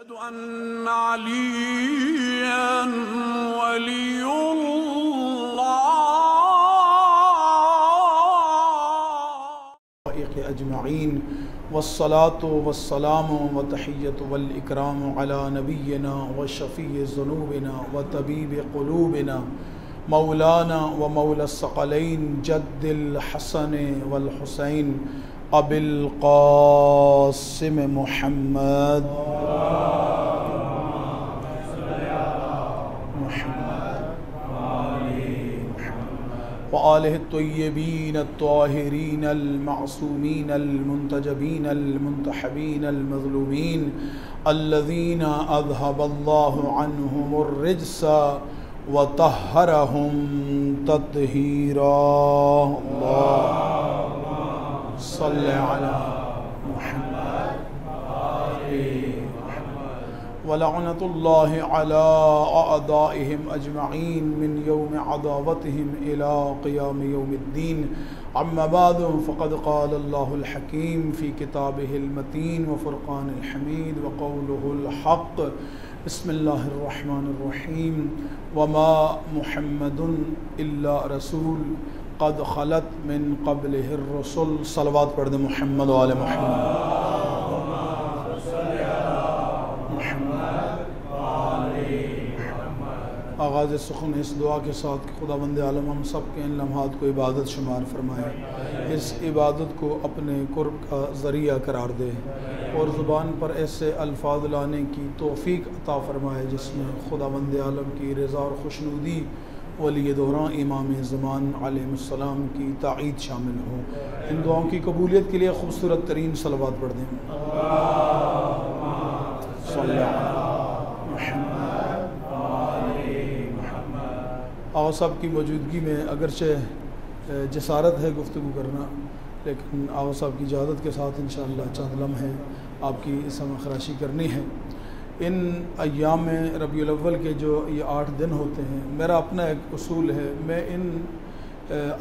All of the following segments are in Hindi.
अशहदु अन्ना अलिय्यन वलियुल्लाह अजमईन वस्सलातु वस्सलामु व तहिय्यतु वल इकरामु अला नबिय्यिना व शफ़ीइ ज़ुनूबिना व तबीब क़ुलूबिना मौलाना व मौला अस्सक़लैन जद्दिल हसन वल हुसैन अबिल क़ासिम मुहम्मद व आलिहि त्वय्यबीन अत्ताहिरीन अल-मअसूमीन अल-मुंतजबीन अल-मुंतहबीन अल-मज़लूमीन अल्लज़ीना अज़हबल्लाहु अन्हुमुर रिज्सा व तहहरहुम तत्हीरा। सल्ले अला मुहम्मद व लअनतुल्लाहि अला अअदाइहिम अजमईन मिन यौम अदावतिहिम इला क़ियाम यौमिद्दीन। अम्मा बअदु फ़क़द क़ाल अल्लाहुल हकीम फ़ी किताबिहिल मतीन व फ़ुरक़ानिल हमीद व क़ौलुहुल हक़्क़। बिस्मिल्लाहिर रहमानिर रहीम। वमा मुहम्मदुन इल्ला रसूल क़द ख़लत मिन क़ब्लिहिर रुसुल। सलवात पढ़ दे मुहम्मद व आले मुहम्मद। आगाज़ सुख़न इस दुआ के साथ कि खुदावंद आलम हम सब के इन लम्हात को इबादत शुमार फरमाए, इस इबादत को अपने कुर्ब का ज़रिया करार दे और ज़ुबान पर ऐसे अल्फाज लाने की तौफ़ीक अता फरमाए जिसमें खुदावंद आलम की रज़ा और खुशनुदी वली दोहरा इमाम ज़मान अलैहिस्सलाम की ताईद शामिल हो। इन दुआओं की कबूलियत के लिए खूबसूरत तरीन सलवात पढ़ दें। आगा साहब की मौजूदगी में अगरचे जसारत है गुफ्तगू करना, लेकिन आगा साहब की इजाज़त के साथ इंशाअल्लाह चंद लम्हे आपकी समय खराशी करनी है। इन अय्याम में रबीउल अव्वल के जो ये 8 दिन होते हैं, मेरा अपना एक उसूल है, मैं इन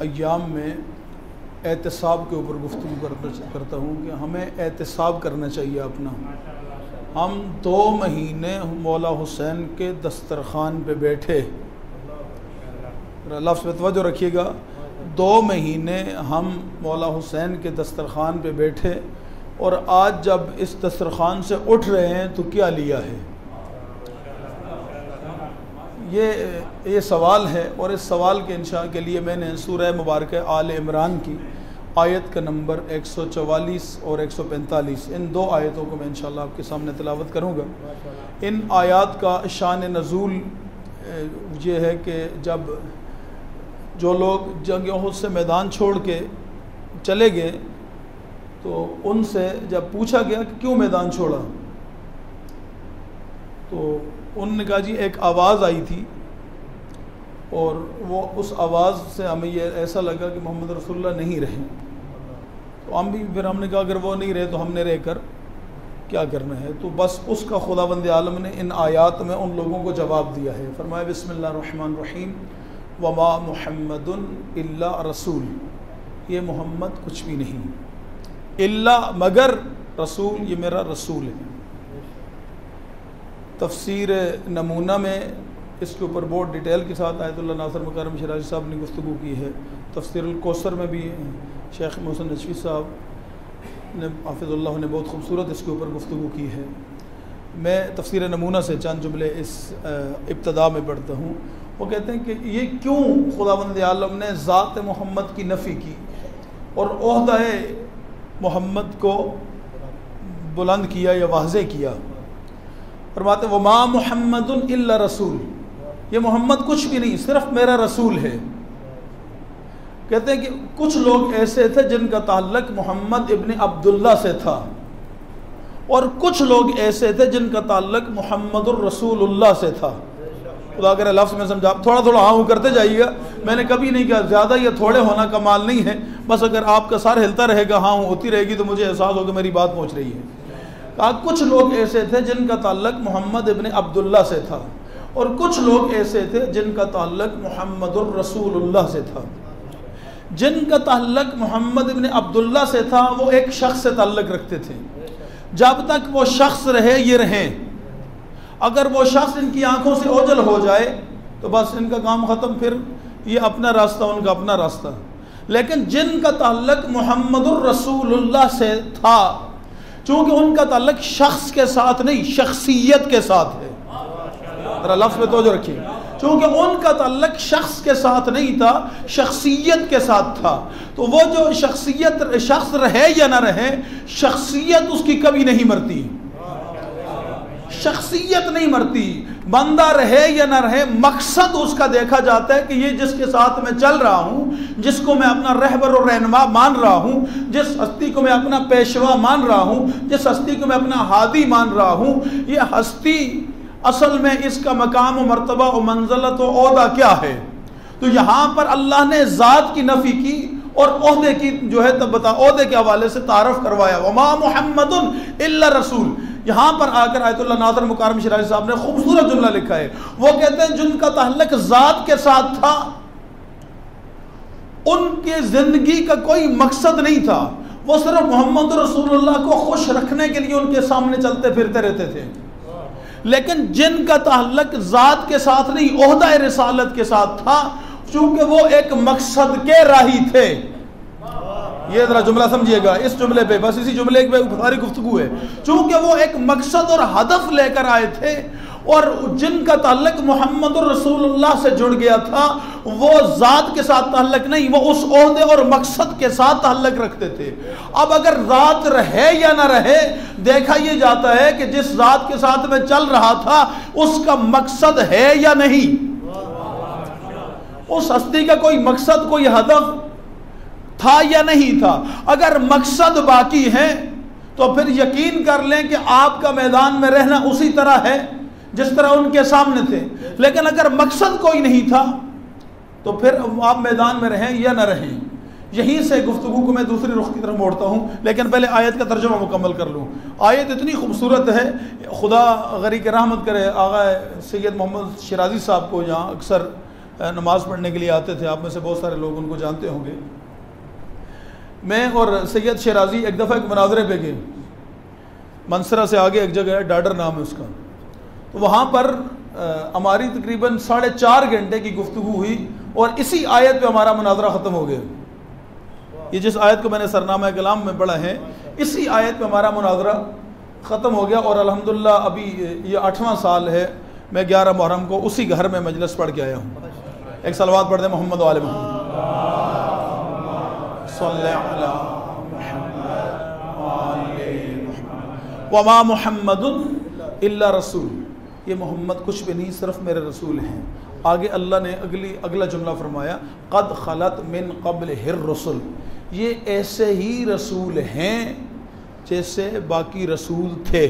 अय्याम में एहतिसाब के ऊपर गुफ्तगू करता हूँ कि हमें एहतिसाब करना चाहिए अपना। हम 2 महीने मौला हुसैन के दस्तरखान पे बैठे, लफ्ज़ में तवज्जो रखिएगा, 2 महीने हम मौला हुसैन के दस्तरखान पे बैठे और आज जब इस दस्तरखान से उठ रहे हैं तो क्या लिया है? ये सवाल है और इस सवाल के इंशा के लिए मैंने सूरह मुबारक आल इमरान की आयत का नंबर 144 और 145 इन 2 आयतों को मैं इंशाअल्लाह आपके सामने तिलावत करूँगा। इन आयात का शान नज़ूल ये है कि जब जो लोग जंग उहद से मैदान छोड़ के चले गए तो उनसे जब पूछा गया कि क्यों मैदान छोड़ा, तो उन्होंने कहा जी एक आवाज़ आई थी और वो उस आवाज़ से हमें ये ऐसा लगा कि मोहम्मद रसूलुल्लाह नहीं रहे। तो हमने कहा अगर वो नहीं रहे तो हमने रहकर क्या करना है। तो बस उसका खुदावंद आलम ने इन आयात में उन लोगों को जवाब दिया है। फरमाया बिस्मिल्लाहिर रहमानिर रहीम वमा मुहम्मदुन इल्ला रसूल, ये मोहम्मद कुछ भी नहीं, इल्ला मगर रसूल, ये मेरा रसूल है। तफसीर नमूना में इसके ऊपर बहुत डिटेल के साथ आयतुल्लाह नासिर मुकर्रम शिराजी साहब ने गुफ्तगू की है। तफसीर अल-कौसर में भी शेख मोहसिन नशवी साहब ने हाफिज़ुल्लाह ने बहुत खूबसूरत इसके ऊपर गुफ्तगू की है। मैं तफसीर नमूना से चंद जुमले इस इब्तदा में पढ़ता हूँ। वो कहते हैं कि ये क्यों खुदावंद आलम ने ज़ात मोहम्मद की नफ़ी की और ओहदा मोहम्मद को बुलंद किया या वाज़े किया। फरमाते वमा मुहम्मदुन इल्ला रसूल, ये मोहम्मद कुछ भी नहीं, सिर्फ मेरा रसूल है। कहते हैं कि कुछ लोग ऐसे थे जिनका ताल्लुक मोहम्मद इब्न अब्दुल्ला से था और कुछ लोग ऐसे थे जिनका ताल्लुक मोहम्मदुर रसूलुल्लाह से था। खुदा अगर लफ्ज़ में समझा, थोड़ा थोड़ा हाँ करते जाइएगा। मैंने कभी नहीं कहा ज़्यादा या थोड़े होना का माल नहीं है, बस अगर आपका सर हिलता रहेगा, हाँ होती रहेगी तो मुझे एहसास होगा मेरी बात पहुँच रही है। कहा कुछ लोग ऐसे थे जिनका ताल्लुक मोहम्मद इब्न अब्दुल्ला से था और कुछ लोग ऐसे थे जिनका ताल्लुक मोहम्मदुर रसूलुल्लाह से था। जिनका ताल्लुक मोहम्मद इब्न अब्दुल्ला से था वो एक शख्स से ताल्लुक रखते थे। जब तक वो शख्स रहे ये रहें, अगर वो शख्स इनकी आंखों से ओझल हो जाए तो बस इनका काम ख़त्म, फिर ये अपना रास्ता, उनका अपना रास्ता। लेकिन जिनका ताल्लुक मुहम्मदुर रसूलुल्लाह से था, चूँकि उनका ताल्लुक शख्स के साथ नहीं शख्सियत के साथ है, जरा लफ्ज़ पे तवज्जो रखिए, चूँकि उनका ताल्लुक शख्स के साथ नहीं था, शख्सियत के साथ था, तो वो जो शख्सियत, शख्स रहे या ना रहे, शख्सियत उसकी कभी नहीं मरती, शख्सियत नहीं मरती। बंदा रहे या ना रहे, मकसद उसका देखा जाता है कि ये जिसके साथ मैं चल रहा हूँ, जिसको मैं अपना रहबर और रहनुमा मान रहा हूँ, जिस हस्ती को मैं अपना पेशवा मान रहा हूँ, जिस हस्ती को मैं अपना हादी मान रहा हूँ, ये हस्ती असल में इसका मकाम व मर्तबा व मंज़लत व ओहदा क्या है। तो यहाँ पर अल्लाह ने ज़ात की नफ़ी की और ओहदे की जो है तब बता, ओहदे के हवाले से तारफ़ करवाया, वमा मुहम्मदुन इल्ला रसूल। यहाँ पर आकर आयतुल्लाह नाज़र मुकाररम शिराज़ी साहब ने खूबसूरत जुमला लिखा है। वो कहते हैं जिनका ताल्लुक ज़ात के साथ था, उनके ज़िंदगी का कोई मकसद नहीं था, वो सिर्फ मोहम्मद रसूलुल्लाह को खुश रखने के लिए उनके सामने चलते फिरते रहते थे। लेकिन जिनका ताल्लुक ज़ात के साथ नहीं, ओहदा रिसालत के साथ था, चूँकि वो एक मकसद के राही थे। ये जरा जुमला समझिएगा, इस जुमले पे, बस इसी जुमले पे सारी गुफ्तगू है। चूँकि वो एक मकसद और हदफ लेकर आए थे, और जिनका ताल्लुक मोहम्मद रसूलुल्लाह से जुड़ गया था, वो ज़ात के साथ ताल्लुक नहीं, वो उस ओहदे और मकसद के साथ ताल्लुक रखते थे। अब अगर ज़ात रहे या ना रहे, देखा यह जाता है कि जिस ज़ात के साथ में चल रहा था उसका मकसद है या नहीं, उस हस्ती का कोई मकसद, कोई हदफ था या नहीं था। अगर मकसद बाकी है तो फिर यकीन कर लें कि आपका मैदान में रहना उसी तरह है जिस तरह उनके सामने थे। लेकिन अगर मकसद कोई नहीं था तो फिर आप मैदान में रहें या ना रहें। यहीं से गुफ्तगू को मैं दूसरी रुख की तरफ मोड़ता हूँ, लेकिन पहले आयत का तर्जुमा मुकम्मल कर लूँ। आयत इतनी खूबसूरत है, खुदा गरीक रहमत करे आगा सैयद मोहम्मद शिराज़ी साहब को यहाँ अक्सर नमाज़ पढ़ने के लिए आते थे, आप में से बहुत सारे लोग उनको जानते होंगे। मैं और सैयद शिराज़ी एक दफ़ा एक मुनाज़रे पे गए, मनसरा से आगे एक जगह है, डाडर नाम है उसका। तो वहाँ पर हमारी तकरीबन 4.5 घंटे की गुफ्तगू हुई और इसी आयत पे हमारा मुनाज़रा ख़त्म हो गया। ये जिस आयत को मैंने सरनामा कलाम में पढ़ा है, इसी आयत पे हमारा मुनाज़रा ख़त्म हो गया। और अल्हम्दुलिल्लाह अभी ये 8वां साल है, मैं 11 मुहर्रम को उसी घर में मजलिस पढ़ के आया हूँ। एक सलवात पढ़ दे मोहम्मद वाले मोहम्मद वमा मुहम्मदुन इल्ला रसूल। ये मोहम्मद कुछ भी नहीं, सिर्फ मेरे रसूल हैं। आगे अल्लाह ने अगला जुमला फरमाया, क़द खलत मिन क़ब्ल हिर रसूल। ये ऐसे ही रसूल हैं जैसे बाकी रसूल थे,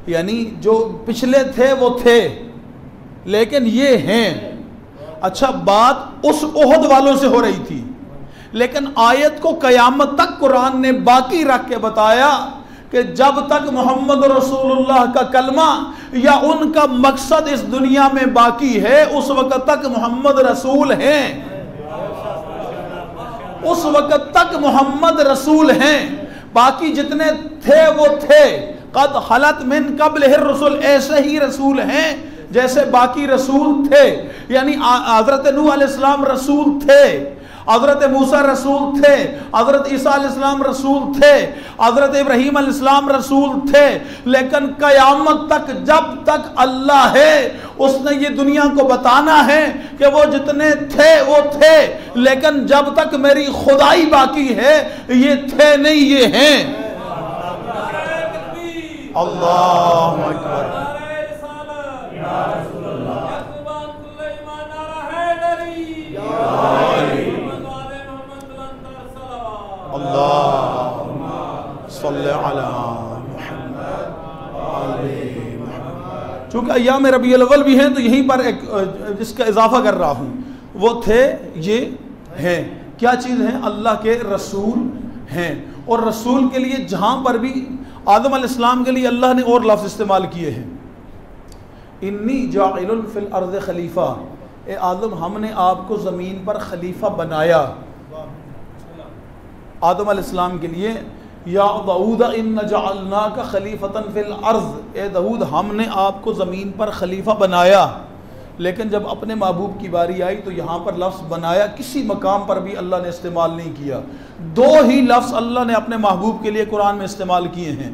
यानी जो पिछले थे वो थे, लेकिन ये हैं। अच्छा, बात उस ओहद वालों से हो रही थी, लेकिन आयत को क़यामत तक कुरान ने बाकी रख के बताया कि जब तक मोहम्मद रसूलुल्लाह का कलमा या उनका मकसद इस दुनिया में बाकी है, उस वक़्त तक मोहम्मद रसूल हैं, उस वक़्त तक मोहम्मद रसूल हैं। बाकी जितने थे वो थे। क़द खलत मिन क़ब्ल हिर रसूल, ऐसे ही रसूल हैं जैसे बाकी रसूल थे। यानी हज़रत नूह अलैहिस्सलाम रसूल थे, हज़रत मूसा रसूल थे, हज़रत ईसा अलैहिस्सलाम रसूल थे, हज़रत इब्राहीम अलैहिस्सलाम रसूल थे। लेकिन क़यामत तक जब तक अल्लाह है, उसने ये दुनिया को बताना है कि वो जितने थे वो थे, लेकिन जब तक मेरी खुदाई बाकी है, ये थे नहीं, ये हैं। अल्लाहु अकबर। चूँकि अय्याम रबीउल अव्वल भी हैं तो यहीं पर एक जिसका इजाफा कर रहा हूँ, वो थे, ये हैं। क्या चीज़ है? अल्लाह के रसूल हैं। और रसूल के लिए जहाँ पर भी आदम अलैहिस्सलाम के लिए अल्लाह ने और लफ्ज़ इस्तेमाल किए हैं, इन्नी जाइलुन फिल अर्ज़ खलीफा। ए आदम, हमने आपको ज़मीन पर खलीफा बनाया। आदम अलैहिस्सलाम के लिए या दाऊद इन्ना जअलनाका खलीफतन फिल अर्ज़, ए दाऊद हमने आपको ज़मीन पर खलीफा बनाया। लेकिन जब अपने महबूब की बारी आई तो यहाँ पर लफ्ज़ बनाया किसी मकाम पर भी अल्लाह ने इस्तेमाल नहीं किया। दो ही लफ्ज़ अल्लाह ने अपने महबूब के लिए कुरान में इस्तेमाल किए हैं,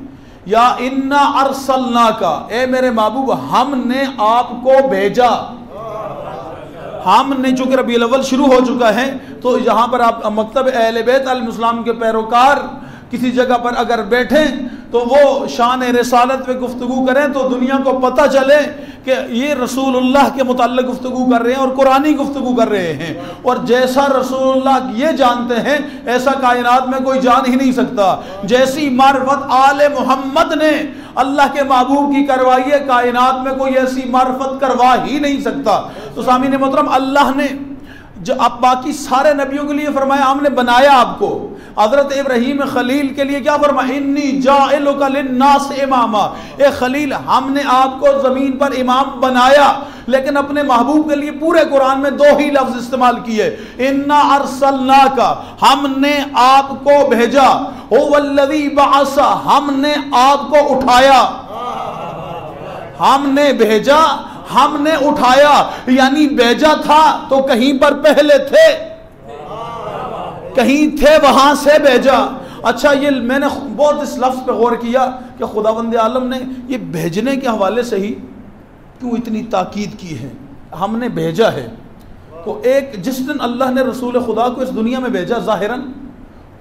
या इन्ना अरसलनाका, ए मेरे महबूब हमने आपको भेजा। हमने चूंकि रबीउल अव्वल शुरू हो चुका है तो यहाँ पर आप मकतब अहले बैत अलैहिस्सलाम के पैरोकार किसी जगह पर अगर बैठे तो वो शान रिसालत पे गुफ्तगू करें तो दुनिया को पता चले कि ये रसूलुल्लाह के मुताल्लिक़ गुफ्तगू कर रहे हैं और कुरानी गुफ्तगू कर रहे हैं। और जैसा रसूलुल्लाह ये जानते हैं ऐसा कायनात में कोई जान ही नहीं सकता। जैसी मार्फत आले मोहम्मद ने अल्लाह के महबूब की करवाई है, कायनात में कोई ऐसी मार्फत करवा ही नहीं सकता। तो सामीन मोहतरम, अल्लाह ने जो अब बाकी सारे नबियों के लिए फरमाया हमने बनाया आपको। हज़रत इब्राहीम खलील के लिए क्या फरमाया, इन्नी जाइलुका लिन्नास इमामा, ए खलील हमने आपको ज़मीन पर इमाम बनाया। लेकिन अपने महबूब के लिए पूरे कुरान में दो ही लफ्ज़ इस्तेमाल किए, इन्ना अरसलनाका हमने आपको भेजा, हुवल्लज़ी बअसा हमने आपको उठाया। हमने भेजा, हमने उठाया, यानी भेजा था तो कहीं पर पहले थे, कहीं थे वहां से भेजा। अच्छा, ये मैंने बहुत इस लफ्ज़ पे गौर किया कि खुदावंद आलम ने ये भेजने के हवाले से ही क्यों इतनी ताकीद की है, हमने भेजा है। तो एक जिस दिन अल्लाह ने रसूल खुदा को इस दुनिया में भेजा ज़ाहिरन,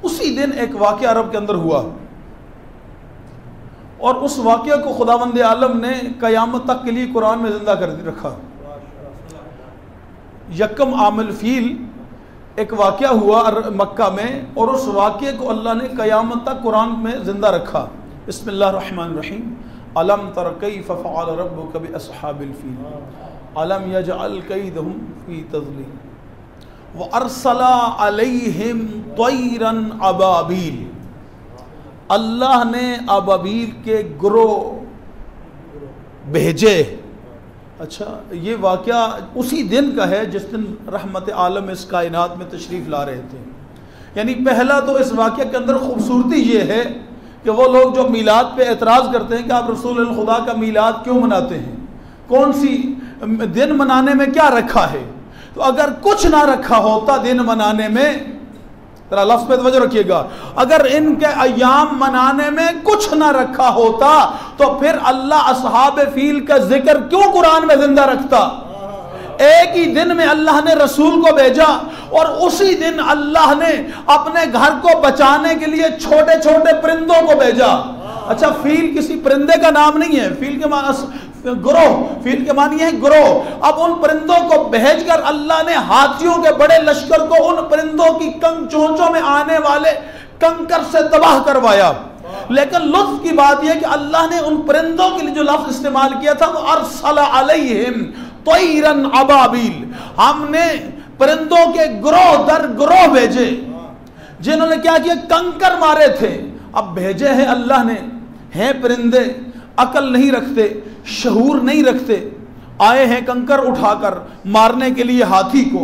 उसी दिन एक वाक़या अरब के अंदर हुआ और उस वाक़या को खुदावंद आलम ने क़यामत तक के लिए कुरान में ज़िंदा कर रखा। यकम आमिल फील एक वाक़या हुआ मक्का में और उस वाक़े को अल्लाह ने क़यामत तक कुरान में ज़िंदा रखा। बिस्मिल्लाहिर्रहमानिर्रहीम, अलम तर कैफ़ फ़अल रब्बुका बिअस्हाबिल फील, अलम यजअल कैदहुम फ़ी तज़लील व अरसला अलैहिम तैरन अबाबील। अल्लाह ने अबाबील के ग्रोह भेजे। अच्छा, ये वाक़या उसी दिन का है जिस दिन रहमत आलम इस कायनात में तशरीफ़ ला रहे थे। यानी पहला तो इस वाक़े के अंदर ख़ूबसूरती ये है कि वो लोग जो मीलाद पे एतराज़ करते हैं कि आप रसूल खुदा का मीलाद क्यों मनाते हैं, कौन सी दिन मनाने में क्या रखा है। तो अगर कुछ ना रखा होता दिन मनाने में, जरा लफ्ज़ पे तवज्जो रखिएगा, अगर इनके अय्याम मनाने में कुछ ना रखा होता तो फिर अल्लाह असहाब फील का जिक्र क्यों कुरान में जिंदा रखता। एक ही दिन में अल्लाह ने रसूल को भेजा और उसी दिन अल्लाह ने अपने घर को बचाने के लिए छोटे छोटे परिंदों को भेजा। अच्छा, फील किसी परिंदे का नाम नहीं है, फील के ग्रोह, फील के मानी है ग्रोह। अब उन परिंदों को भेजकर अल्लाह ने हाथियों के बड़े लश्कर को उन परिंदों की चोंचों में आने वाले कंकर से तबाह करवाया। लेकिन लुत्फ की बात यह कि अल्लाह ने उन परिंदों के लिए जो लफ्ज़ इस्तेमाल किया था वो अरसला अलैहिम तैरन अबाबील, हमने परिंदों के ग्रोह दर ग्रोह भेजे जिन्होंने क्या किया, कंकर मारे थे। अब भेजे हैं अल्लाह ने, हैं परिंदे, अकल नहीं रखते, शऊर नहीं रखते, आए हैं कंकर उठाकर मारने के लिए हाथी को।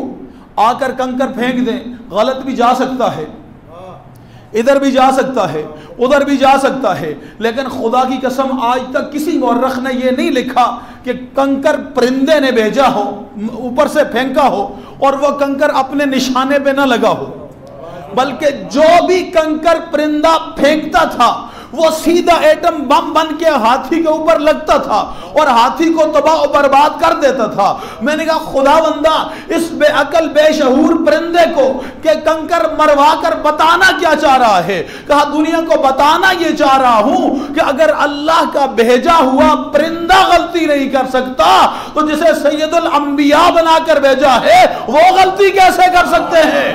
आकर कंकर फेंक दें, गलत भी जा सकता है, इधर भी जा सकता है, उधर भी जा सकता है। लेकिन खुदा की कसम आज तक किसी मौरख ने यह नहीं लिखा कि कंकर परिंदे ने भेजा हो, ऊपर से फेंका हो और वह कंकर अपने निशाने पे ना लगा हो, बल्कि जो भी कंकर परिंदा फेंकता था वो सीधा एटम बम बन के हाथी के ऊपर लगता था और हाथी को तबाह बर्बाद कर देता था। मैंने कहा खुदावंदा, इस बेअकल बेशऊर परिंदे को के कंकर मरवा कर बताना क्या चाह रहा है। कहा दुनिया को बताना ये चाह रहा हूं कि अगर अल्लाह का भेजा हुआ परिंदा गलती नहीं कर सकता तो जिसे सैयदुल अंबिया बनाकर भेजा है वो गलती कैसे कर सकते हैं।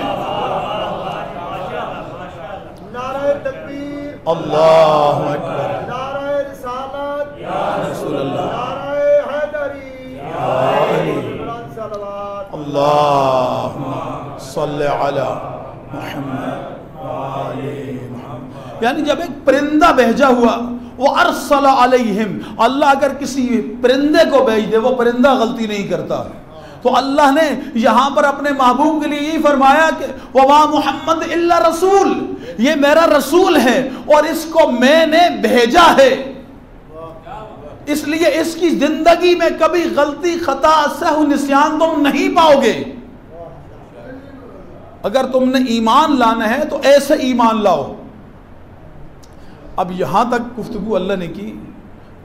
अल्लाहु अकबर, नारे रिसालत या रसूल अल्लाह, नारे हैदरी या अली, अल्लाहुम्मा सल्ली अला मुहम्मद आले मुहम्मद। यानी जब एक परिंदा भेजा हुआ, वो अरसला अलैहिम, अल्लाह अगर किसी परिंदे को भेज दे वो परिंदा गलती नहीं करता। तो अल्लाह ने यहाँ पर अपने महबूब के लिए यही फरमाया कि वमा मुहम्मद इल्ला रसूल, ये मेरा रसूल है और इसको मैंने भेजा है, इसलिए इसकी जिंदगी में कभी गलती, खता, सहव, निस्यान तुम नहीं पाओगे। अगर तुमने ईमान लाना है तो ऐसे ईमान लाओ। अब यहां तक गुफ्तगू अल्लाह ने की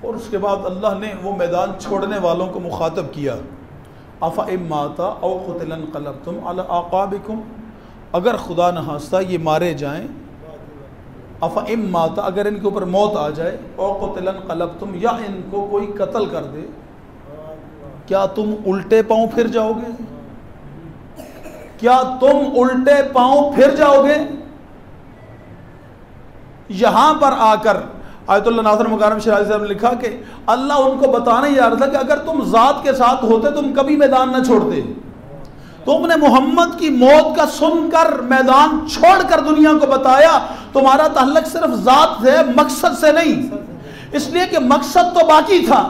और उसके बाद अल्लाह ने वो मैदान छोड़ने वालों को मुखातब किया, अफ़ा इम्माता औ क़ुतिलन क़लबतुम अला आक़ाबिकुम, अगर खुदा न खास्ता ये मारे जाएं, अफ़ा इम्माता, अगर इनके ऊपर मौत आ जाए, औ क़ुतिलन क़लबतुम, या इनको कोई कत्ल कर दे, क्या तुम उल्टे पांव फिर जाओगे? क्या तुम उल्टे पांव फिर जाओगे? यहां पर आकर आयतुल्लाह नाज़र मुकर्रम शिराज़ी साहब ने लिखा कि अल्लाह उनको बताने ही जा रहा था कि अगर तुम ज़ात के साथ होते तुम कभी मैदान न छोड़ते। तुमने मोहम्मद की मौत का सुनकर मैदान छोड़कर दुनिया को बताया। तुम्हारा ताल्लुक सिर्फ ज़ात से, मकसद से नहीं, इसलिए कि मकसद तो बाकी था।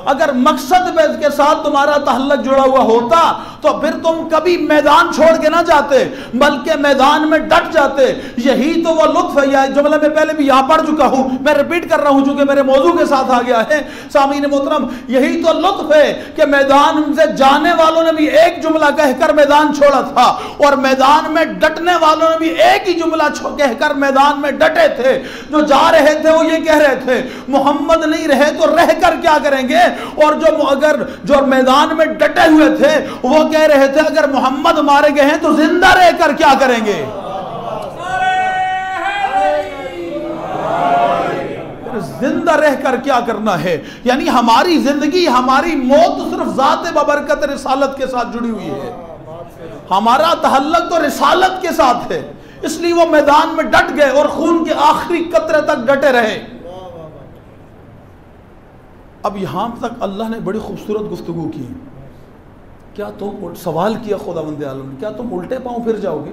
अगर मकसद के साथ तुम्हारा ताल्लुक जुड़ा हुआ होता तो फिर तुम कभी मैदान छोड़ के ना जाते, बल्कि मैदान में डट जाते। यही तो वो लुत्फ है। यह जुमला मैं पहले भी यहाँ पढ़ चुका हूँ, मैं रिपीट कर रहा हूँ चूंकि मेरे मौजू के साथ आ गया है। सामीन मोहतरम, यही तो लुत्फ है कि मैदान से जाने वालों ने भी एक जुमला कहकर मैदान छोड़ा था और मैदान में डटने वालों ने भी एक ही जुमला कहकर मैदान में डटे थे। जो जा रहे थे वो ये कह रहे थे मोहम्मद नहीं रहे तो रहकर क्या करेंगे, और जो मैदान में डटे हुए थे वो कह रहे थे अगर मोहम्मद मारे गए हैं तो जिंदा रहकर क्या करेंगे। जिंदा रहकर क्या करना है, यानी हमारी जिंदगी, हमारी मौत तो सिर्फ ज़ात बबरकत रिसालत के साथ जुड़ी हुई है। हमारा तहल्लुक तो रिसालत के साथ है, इसलिए वो मैदान में डट गए और खून के आखिरी कतरे तक डटे रहे। अब यहां तक अल्लाह ने बड़ी खूबसूरत गुफ्तगू की। क्या तुम, सवाल किया खुदावंद आलम ने, क्या तुम उल्टे पांव फिर जाओगे?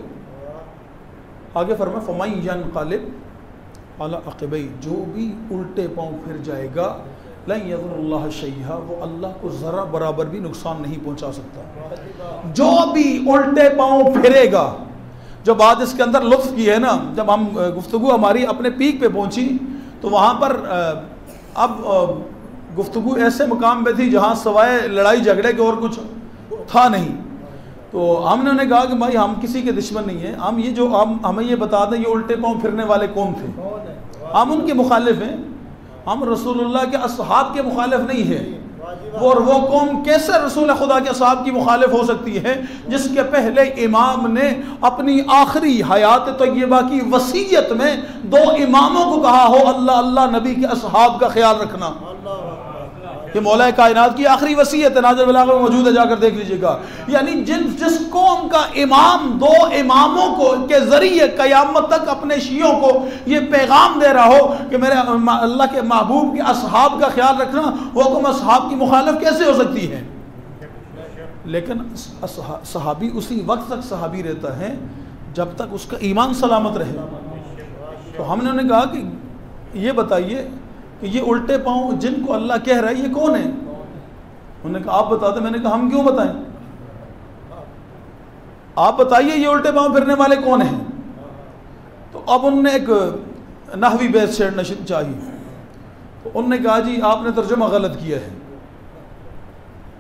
आगे फरमाया फमन यनक़लिब अला अक़बैहि, जो भी उल्टे पांव फिर जाएगा लन यज़ुर्रल्लाह शैआ, वो अल्लाह को ज़रा बराबर भी नुकसान नहीं पहुंचा सकता। जो भी उल्टे पांव फिरेगा। जो बात इसके अंदर लुत्फ़ की है ना, जब हम गुफ्तगू हमारी अपने पीक पे पहुंची तो वहाँ पर अब गुफ्तगू ऐसे मुकाम पे थी जहाँ सवाए लड़ाई झगड़े के और कुछ था नहीं। तो हमने उन्हें कहा कि भाई हम किसी के दुश्मन नहीं है, हम ये जो हमें ये बता दें ये उल्टे पांव फिरने वाले कौन थे। हम उनके मुखालिफ हैं, हम रसूलुल्लाह के असहाब के मुखालिफ नहीं है। और वो कौम कैसे रसूल खुदा के असहाब की मुखालिफ हो सकती है जिसके पहले इमाम ने अपनी आखिरी हयात तय्यबा की वसीयत में दो इमामों को कहा हो अल्लाह अल्लाह नबी के असहाब का ख्याल रखना। ये मौला कायनात की आखिरी वसीयत है, नाज़िर बलाग़ा में मौजूद है, जाकर देख लीजिएगा। यानी जिस कौम का इमाम दो इमामों को के जरिए क़यामत तक अपने शियों को ये पैगाम दे रहा हो कि मेरे अल्लाह के महबूब के असहाब का ख्याल रखना, वो कौम असहाब की मुखालिफ कैसे हो सकती है। लेकिन सहाबी उसी वक्त तक सहाबी रहता है जब तक उसका ईमान सलामत रहे। तो हमने उन्हें कहा कि ये बताइए कि ये उल्टे पांव जिनको अल्लाह कह रहा है ये कौन है। उन्होंने कहा आप बता दें। मैंने कहा हम क्यों बताएं, आप बताइए ये उल्टे पांव फिरने वाले कौन हैं। तो अब उन्होंने एक नहवी बहस छेड़ना चाहिए। तो उन्होंने कहा जी आपने तर्जुमा गलत किया है।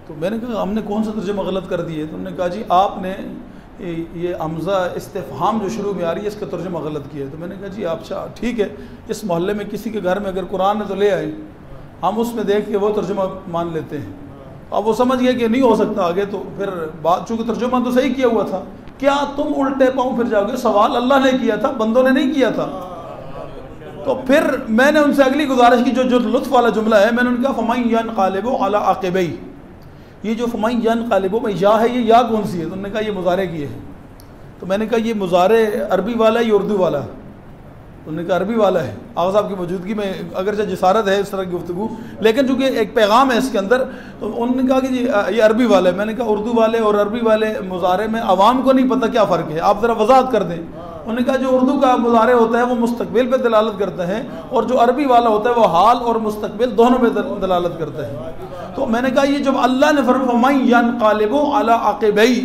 तो मैंने कहा हमने कौन सा तर्जुमा गलत कर दिया। तो उन्होंने कहा जी आपने ये हमज़ा इस्तिफ़हाम जो शुरू में आ रही है इसका तर्जुमा गलत किया है। तो मैंने कहा जी अच्छा ठीक है, इस मोहल्ले में किसी के घर में अगर कुरान है तो ले आए, हम उसमें देख के वो तर्जुमा मान लेते हैं। अब वो समझ गए कि नहीं हो सकता आगे, तो फिर बात चूँकि तर्जुमा तो सही किया हुआ था, क्या तुम उल्टे पाँव फिर जाओगे, सवाल अल्लाह ने किया था, बंदों ने नहीं किया था। तो फिर मैंने उनसे अगली गुजारिश की, जो लुत्फ़ वाला जुमला है, मैंने उनका फमन यनक़लिबु अला अक़बैहि, ये जो फमन यनक़लिबु में या है, ये या कौन सी है। तो उन्होंने कहा ये मुज़ारे की है। तो मैंने कहा ये मुज़ारे अरबी वाला है या उर्दू वाला है। तो उन्होंने कहा अरबी वाला है। आगा साहब की मौजूदगी में अगरचे जिसारत है इस तरह की गुफ्तगू, लेकिन चूँकि एक पैगाम है इसके अंदर, तो उन्होंने कहा कि ये अरबी वाला है। मैंने कहा उर्दू वाले और अरबी वाले मुज़ारे में आवाम को नहीं पता क्या फ़र्क है, आप ज़रा वजाहत कर दें। उन्होंने कहा जो उर्दू का मुजारे होता है वो मुस्तकबिल पे दलालत करता है और जो अरबी वाला होता है वो हाल और मुस्तकबिल दोनों पे दलालत करता है। तो मैंने कहा ये जब अल्लाह ने फरमाया यनक़लिबु अला अक़िबैहि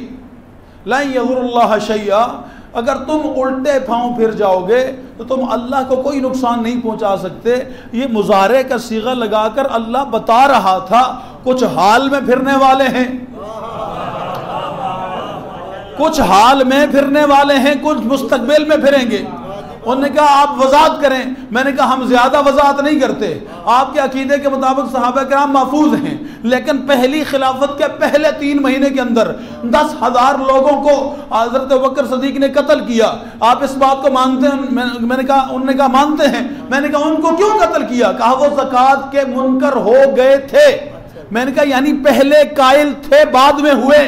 ला यज़ुरुल्लाह शैआ, अगर तुम उल्टे पाँव फिर जाओगे तो तुम अल्लाह को कोई नुकसान नहीं पहुंचा सकते। ये मुजारे का सीगा लगाकर अल्लाह बता रहा था कुछ हाल में फिरने वाले हैं, कुछ हाल में फिरने वाले हैं, कुछ मुस्तकबिल में फिरेंगे। उन्होंने कहा आप वजात करें। मैंने कहा हम ज्यादा वजात नहीं करते, आपके अकीदे के मुताबिक सहाबा किराम महफूज हैं, लेकिन पहली खिलाफत के पहले 3 महीने के अंदर 10,000 लोगों को हज़रत बकर सदीक ने कत्ल किया। आप इस बात को मानते हैं? मैंने कहा, उन्होंने कहा मानते हैं। मैंने कहा उनको क्यों कत्ल किया? कहा वो ज़कात के मुनकर हो गए थे। मैंने कहा यानी पहले कायल थे बाद में हुए,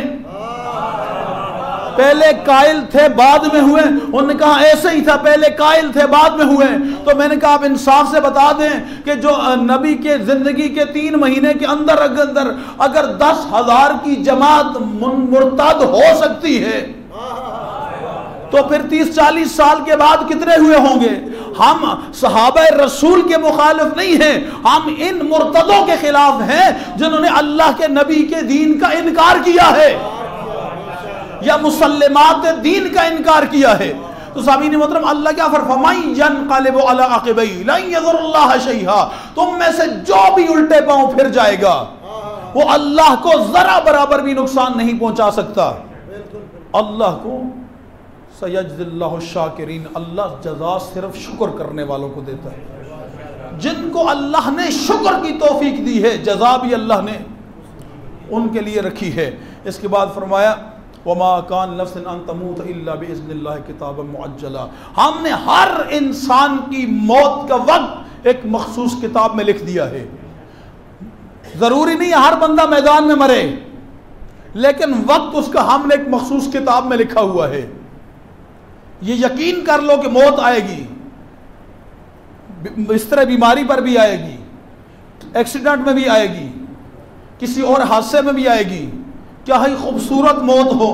पहले कायल थे बाद में हुए। उन्होंने कहा ऐसे ही था, पहले कायल थे बाद में हुए। तो मैंने कहा आप इंसाफ से बता दें कि जो नबी के जिंदगी के 3 महीने के अंदर अगर 10,000 की जमात मुर्तद हो सकती है तो फिर 30-40 साल के बाद कितने हुए होंगे? हम सहाबा रसूल के मुखालिफ नहीं हैं, हम इन मुर्तदों के खिलाफ हैं जिन्होंने अल्लाह के नबी के दीन का इनकार किया है या मुसल्लिमात दीन का इनकार किया है। तो सामीन मोहतरम, अल्लाह क्या फरमाई यनक़लिबु अला अक़िबैहि ला यज़ुरुल्लाह शैआ, तुम में से जो भी उल्टे पांव फिर जाएगा वो अल्लाह को जरा बराबर भी नुकसान नहीं पहुंचा सकता। अल्लाह को सयजज़िल्लाहु शाकिरीन, अल्लाह जज़ा सिर्फ शुक्र करने वालों को देता है। जिनको अल्लाह ने शुक्र की तौफीक दी है, जज़ा भी अल्लाह ने उनके लिए रखी है। इसके बाद फरमाया वमा कान नफ्सिन अन तमूत इल्ला बिइज़्निल्लाह किताबन मुअज्जला, हमने हर इंसान की मौत का वक्त एक मखसूस किताब में लिख दिया है। जरूरी नहीं हर बंदा मैदान में मरे, लेकिन वक्त उसका हमने एक मखसूस किताब में लिखा हुआ है। ये यकीन कर लो कि मौत आएगी, इस तरह बीमारी पर भी आएगी, एक्सीडेंट में भी आएगी, किसी और हादसे में भी आएगी। क्या ही खूबसूरत मौत हो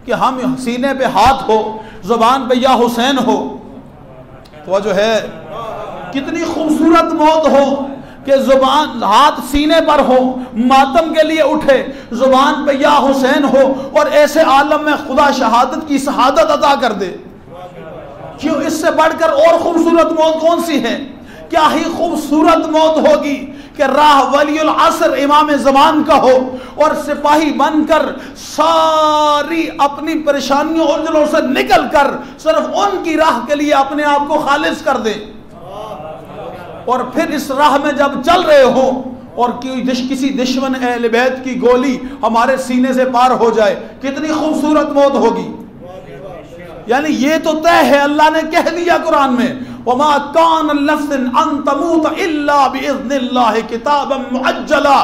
कि हम सीने पे हाथ हो, जुबान पे या हुसैन हो, तो जो है कितनी खूबसूरत मौत हो कि जुबान हाथ सीने पर हो, मातम के लिए उठे, जुबान पे या हुसैन हो और ऐसे आलम में खुदा शहादत की शहादत अता कर दे। क्यों, इससे बढ़कर और खूबसूरत मौत कौन सी है? क्या ही खूबसूरत मौत होगी कि राह वलीउल असर इमाम ज़मान का हो और सिपाही बनकर सारी अपनी परेशानियों और उलझनों से निकल कर सिर्फ उनकी राह के लिए अपने आप को खालिज कर दे। और फिर इस राह में जब चल रहे हो और किसी दुश्मन अहले बैत की गोली हमारे सीने से पार हो जाए, कितनी खूबसूरत मौत होगी। यानी ये तो तय है, अल्लाह ने कह दिया कुरान में वमा कान नफ्सिन अन तमूत इल्ला बिइज़्निल्लाह किताबन मुअज्जला,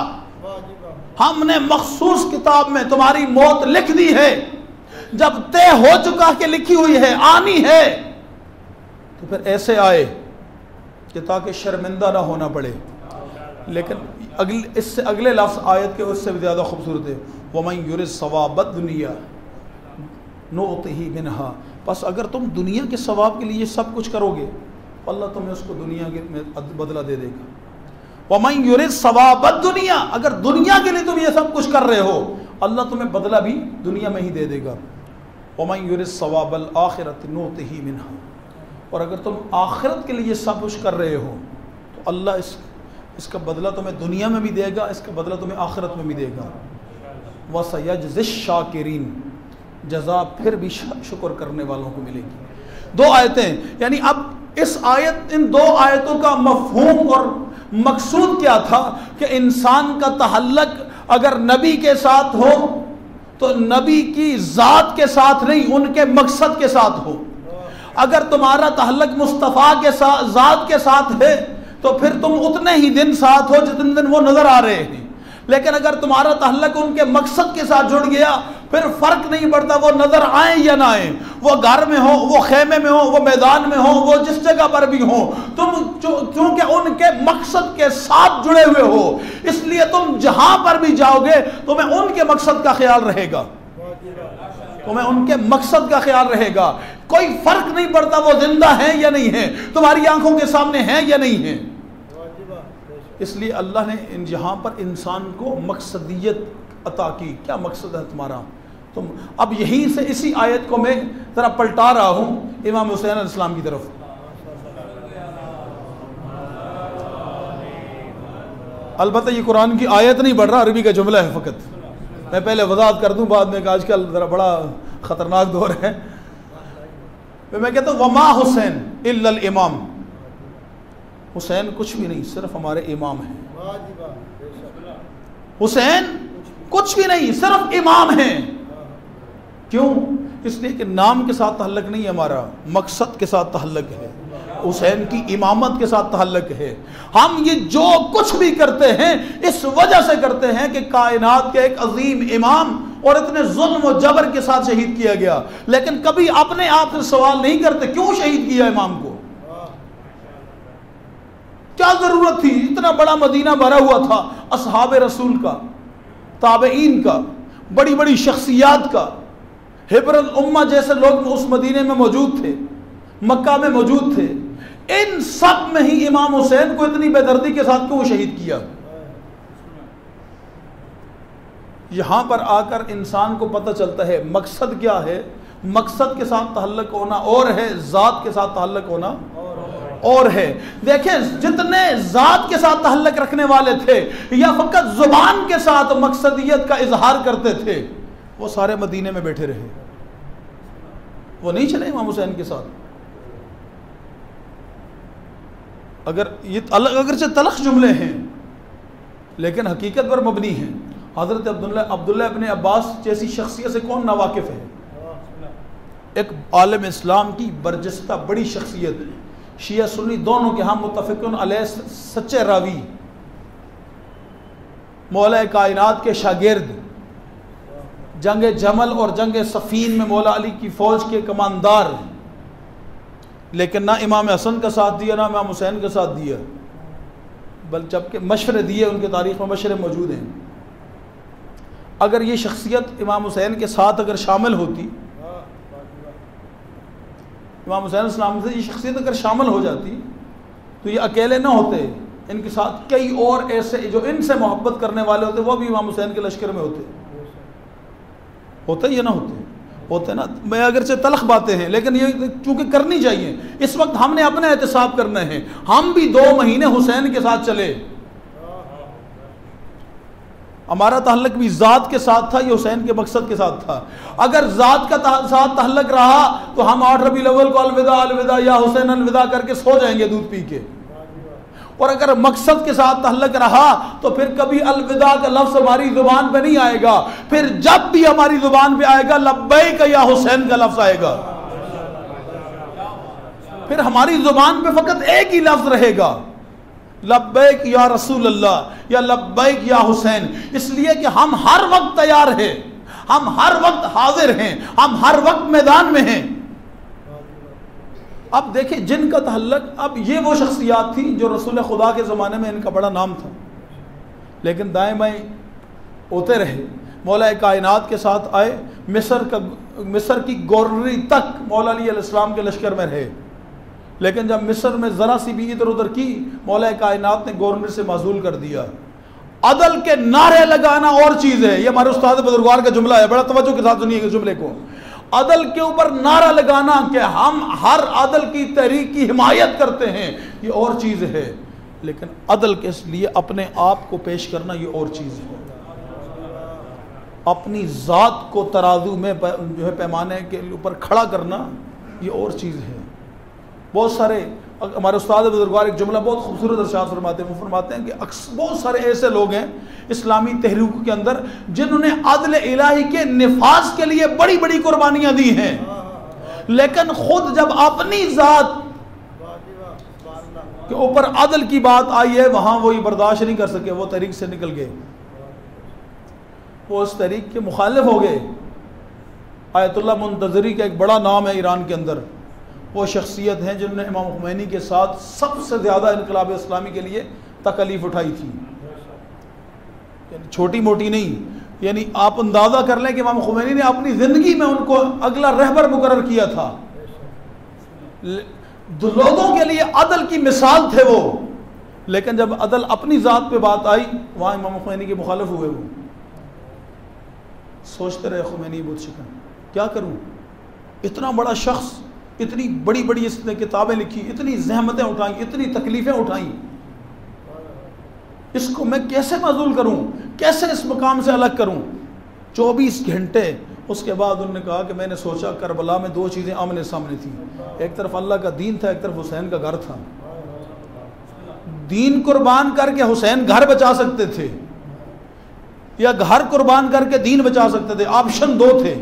हमने मखसूस किताब में तुम्हारी मौत लिख दी है। जब तय हो चुका कि लिखी हुई है, आनी है, तो फिर ऐसे आए कि ताकि शर्मिंदा ना होना पड़े। लेकिन इससे अगले लफ्ज़ आयत के उससे भी ज़्यादा खूबसूरत है, वमन युरिद सवाबद दुनिया नुअतिही मिनहा, बस अगर तुम दुनिया के सवाब के लिए सब कुछ करोगे अल्लाह तुम्हें उसको दुनिया के में बदला दे देगा। वमन युरिद सवाबद दुनिया, अगर दुनिया के लिए तुम ये सब कुछ कर रहे हो अल्लाह तुम्हें बदला भी दुनिया में ही दे देगा। वमन युरिद सवाबल आखिरत नुअतिही मिनहा, और अगर तुम आखिरत के लिए सब कुछ कर रहे हो तो अल्लाह इसका बदला तुम्हें दुनिया में भी देगा, इसका बदला तुम्हें आखिरत में भी देगा। वसयजज़िश शाकिरीन, जज़ा फिर भी शुक्र करने वालों को मिलेगी। 2 आयतें, यानी अब इस आयत, इन 2 आयतों का मफहूम और मकसूद क्या था कि इंसान का तहल्लुक अगर नबी के साथ हो तो नबी की ज़ात के साथ नहीं, उनके मकसद के साथ हो। अगर तुम्हारा तहल्लुक मुस्तफ़ा के साथ, ज़ात के साथ है, तो फिर तुम उतने ही दिन साथ हो जितने दिन वो नजर आ रहे हैं। लेकिन अगर तुम्हारा तहल्लुक उनके मकसद के साथ जुड़ गया, फिर फर्क नहीं पड़ता वो नजर आए या ना आए, वो घर में हो, वो खेमे में हो, वो मैदान में हो, वो जिस जगह पर भी हो, तुम क्योंकि उनके मकसद के साथ जुड़े हुए हो, इसलिए तुम जहां पर भी जाओगे तुम्हें उनके मकसद का ख्याल रहेगा। तुम्हें उनके मकसद का ख्याल रहेगा। कोई फर्क नहीं पड़ता वो जिंदा है या नहीं है, तुम्हारी आंखों के सामने है या नहीं है। इसलिए अल्लाह ने यहाँ पर इंसान को मकसदियत अता की। क्या मकसद है तुम्हारा? तुम अब यहीं से इसी आयत को मैं जरा पलटा रहा हूँ इमाम हुसैन अलैहिस्सलाम की तरफ। अलबत्ता ये कुरान की आयत नहीं पढ़ रहा, अरबी का जुमला है फ़कत। मैं पहले वजाहत कर दूं बाद में कि आजकल ज़रा बड़ा ख़तरनाक दौर है। मैं कहता हूँ वमा हुसैन इल्लल इमाम, हुसैन कुछ भी नहीं, सिर्फ हमारे इमाम हैं। हुसैन कुछ भी नहीं, सिर्फ इमाम हैं। क्यों? इसलिए कि नाम के साथ तहल्लुक नहीं है हमारा, मकसद के साथ तहल्लुक है, हुसैन की इमामत के साथ तहल्लुक है। हम ये जो कुछ भी करते हैं इस वजह से करते हैं कि कायनात के एक अजीम इमाम और इतने जुल्म और जबर के साथ शहीद किया गया। लेकिन कभी अपने आप से सवाल नहीं करते क्यों शहीद किया इमाम को, क्या जरूरत थी? इतना बड़ा मदीना भरा हुआ था असहाब रसूल का, ताबईन का, बड़ी बड़ी शख्सियात का, हिब्रुल उम्मा जैसे लोग उस मदीने में मौजूद थे, मक्का में मौजूद थे। इन सब में ही इमाम हुसैन को इतनी बेदर्दी के साथ क्यों शहीद किया? यहां पर आकर इंसान को पता चलता है मकसद क्या है। मकसद के साथ तहल्लुक होना और है, जात के साथ तहल्लुक होना और है। देखें, जितने जात के साथ तहल्लुक रखने वाले थे या फकत जुबान के साथ मकसदियत का इजहार करते थे, वो सारे मदीने में बैठे रहे, वो नहीं चले इमाम हुसैन के साथ। अगर ये अगरचे तलख जुमले हैं लेकिन हकीकत पर मबनी हैं। हज़रत अब्दुल्ला इब्न अब्बास जैसी शख्सियत से कौन नावाकिफ़ है? एक आलिम इस्लाम की बरजस्ता बड़ी शख्सियत, शिया सुन्नी दोनों के हम मुत्तफ़िक़ुन अलैह सच्चे रावी, मौला कायनात के शागिर्द, जंग जमल और जंग सफ़ीन में मौला अली की फ़ौज के कमानदार, लेकिन ना इमाम हसन का साथ दिया ना इमाम हुसैन का साथ दिया, बल्कि जबकि मशवरे दिए, उनके तारीख़ में मशवरे मौजूद हैं। अगर ये शख्सियत इमाम हुसैन के साथ अगर शामिल होती, इमाम हुसैन इस्लाम से ये शख्सियत अगर शामिल हो जाती तो ये अकेले ना होते, इनके साथ कई और ऐसे जो इनसे मोहब्बत करने वाले होते वो भी इमाम हुसैन के लश्कर में होते या ना होते ना। मैं अगरचे तलख बातें हैं लेकिन ये चूँकि करनी चाहिए। इस वक्त हमने अपने एहतिसाब करना है। हम भी 2 महीने हुसैन के साथ चले, हमारा तहल्लुक भी ज़ात के साथ था, ये हुसैन के मकसद के साथ था। अगर ज़ात का साथ तहल्लुक रहा तो हम 8 रबीउल अव्वल को अलविदा या हुसैन अलविदा करके सो जाएंगे दूध पी के, और अगर मकसद के साथ तहल्लुक रहा तो फिर कभी अलविदा का लफ्ज़ हमारी ज़ुबान पे नहीं आएगा। फिर जब भी हमारी ज़ुबान पे आएगा लब्बैक या हुसैन का लफ्ज़ आएगा। फिर हमारी ज़ुबान पे फ़कत एक ही लफ्ज़ रहेगा, लब्बैक या रसूल अल्लाह या लब्बैक या हुसैन। इसलिए कि हम हर वक्त तैयार हैं, हम हर वक्त हाजिर हैं, हम हर वक्त मैदान में हैं। अब देखिए जिनका तहल्लुक, अब ये वो शख्सियात थी जो रसूल खुदा के ज़माने में इनका बड़ा नाम था, लेकिन दाएं बाएं होते रहे, मौला कायनात के साथ आए, मिस्र की गवर्नरी तक मौला अली अलैहिस्सलाम के लश्कर में रहे। लेकिन जब मिस्र में ज़रा सी भी इधर उधर की, मौला कायनात ने गवर्नर से माजूल कर दिया। अदल के नारे लगाना और चीज़ है, ये हमारे उस्ताद बुजुर्गवार का जुमला है, बड़ा तवज्जो के साथ सुनिए जुमले को। अदल के ऊपर नारा लगाना कि हम हर अदल की तहरीक की हिमायत करते हैं, ये और चीज़ है, लेकिन अदल के लिए अपने आप को पेश करना ये और चीज़ है। अपनी ज़ात को तराजू में जो है पैमाने के ऊपर खड़ा करना ये और चीज़ है। बहुत सारे हमारे उस्ताद बुजुर्गवार एक जुमला बहुत खूबसूरत इरशाद फरमाते हैं, वो फरमाते हैं कि बहुत सारे ऐसे लोग हैं इस्लामी तहरीक के अंदर जिन्होंने अदल इलाही के निफाज के लिए बड़ी बड़ी कुर्बानियाँ दी हैं, लेकिन खुद जब अपनी ज़ात के ऊपर अदल की बात आई है वहाँ वो ये बर्दाश्त नहीं कर सके, वो तहरीक से निकल गए, वो उस तहरीक के मुखालिफ हो गए। आयतुल्लाह मुंतज़री का एक बड़ा नाम है ईरान के अंदर, वो शख्सियत हैं जिन्होंने इमाम खुमैनी के साथ सबसे ज़्यादा इनकलाब इस्लामी के लिए तकलीफ़ उठाई थी। यानी छोटी मोटी नहीं, यानी आप अंदाज़ा कर लें कि इमाम खुमैनी ने अपनी ज़िंदगी में उनको अगला रहबर मुकर्रर किया था। लोगों के लिए अदल की मिसाल थे वो, लेकिन जब अदल अपनी ज़ात पे बात आई वहाँ इमाम खुमैनी के मुखालिफ हुए। वो सोचते रहे खुमैनी बुत शिकन, क्या करूँ, इतना बड़ा शख्स, इतनी बड़ी बड़ी इसने किताबें लिखी, इतनी जहमतें उठाई, इतनी तकलीफ़ें उठाई, इसको मैं कैसे माजूल करूं, कैसे इस मकाम से अलग करूं। 24 घंटे उसके बाद उन्होंने कहा कि मैंने सोचा करबला में दो चीज़ें आमने सामने थी, एक तरफ अल्लाह का दीन था, एक तरफ हुसैन का घर था। दीन कुर्बान करके हुसैन घर बचा सकते थे या घर कुर्बान करके दीन बचा सकते थे, ऑप्शन दो थे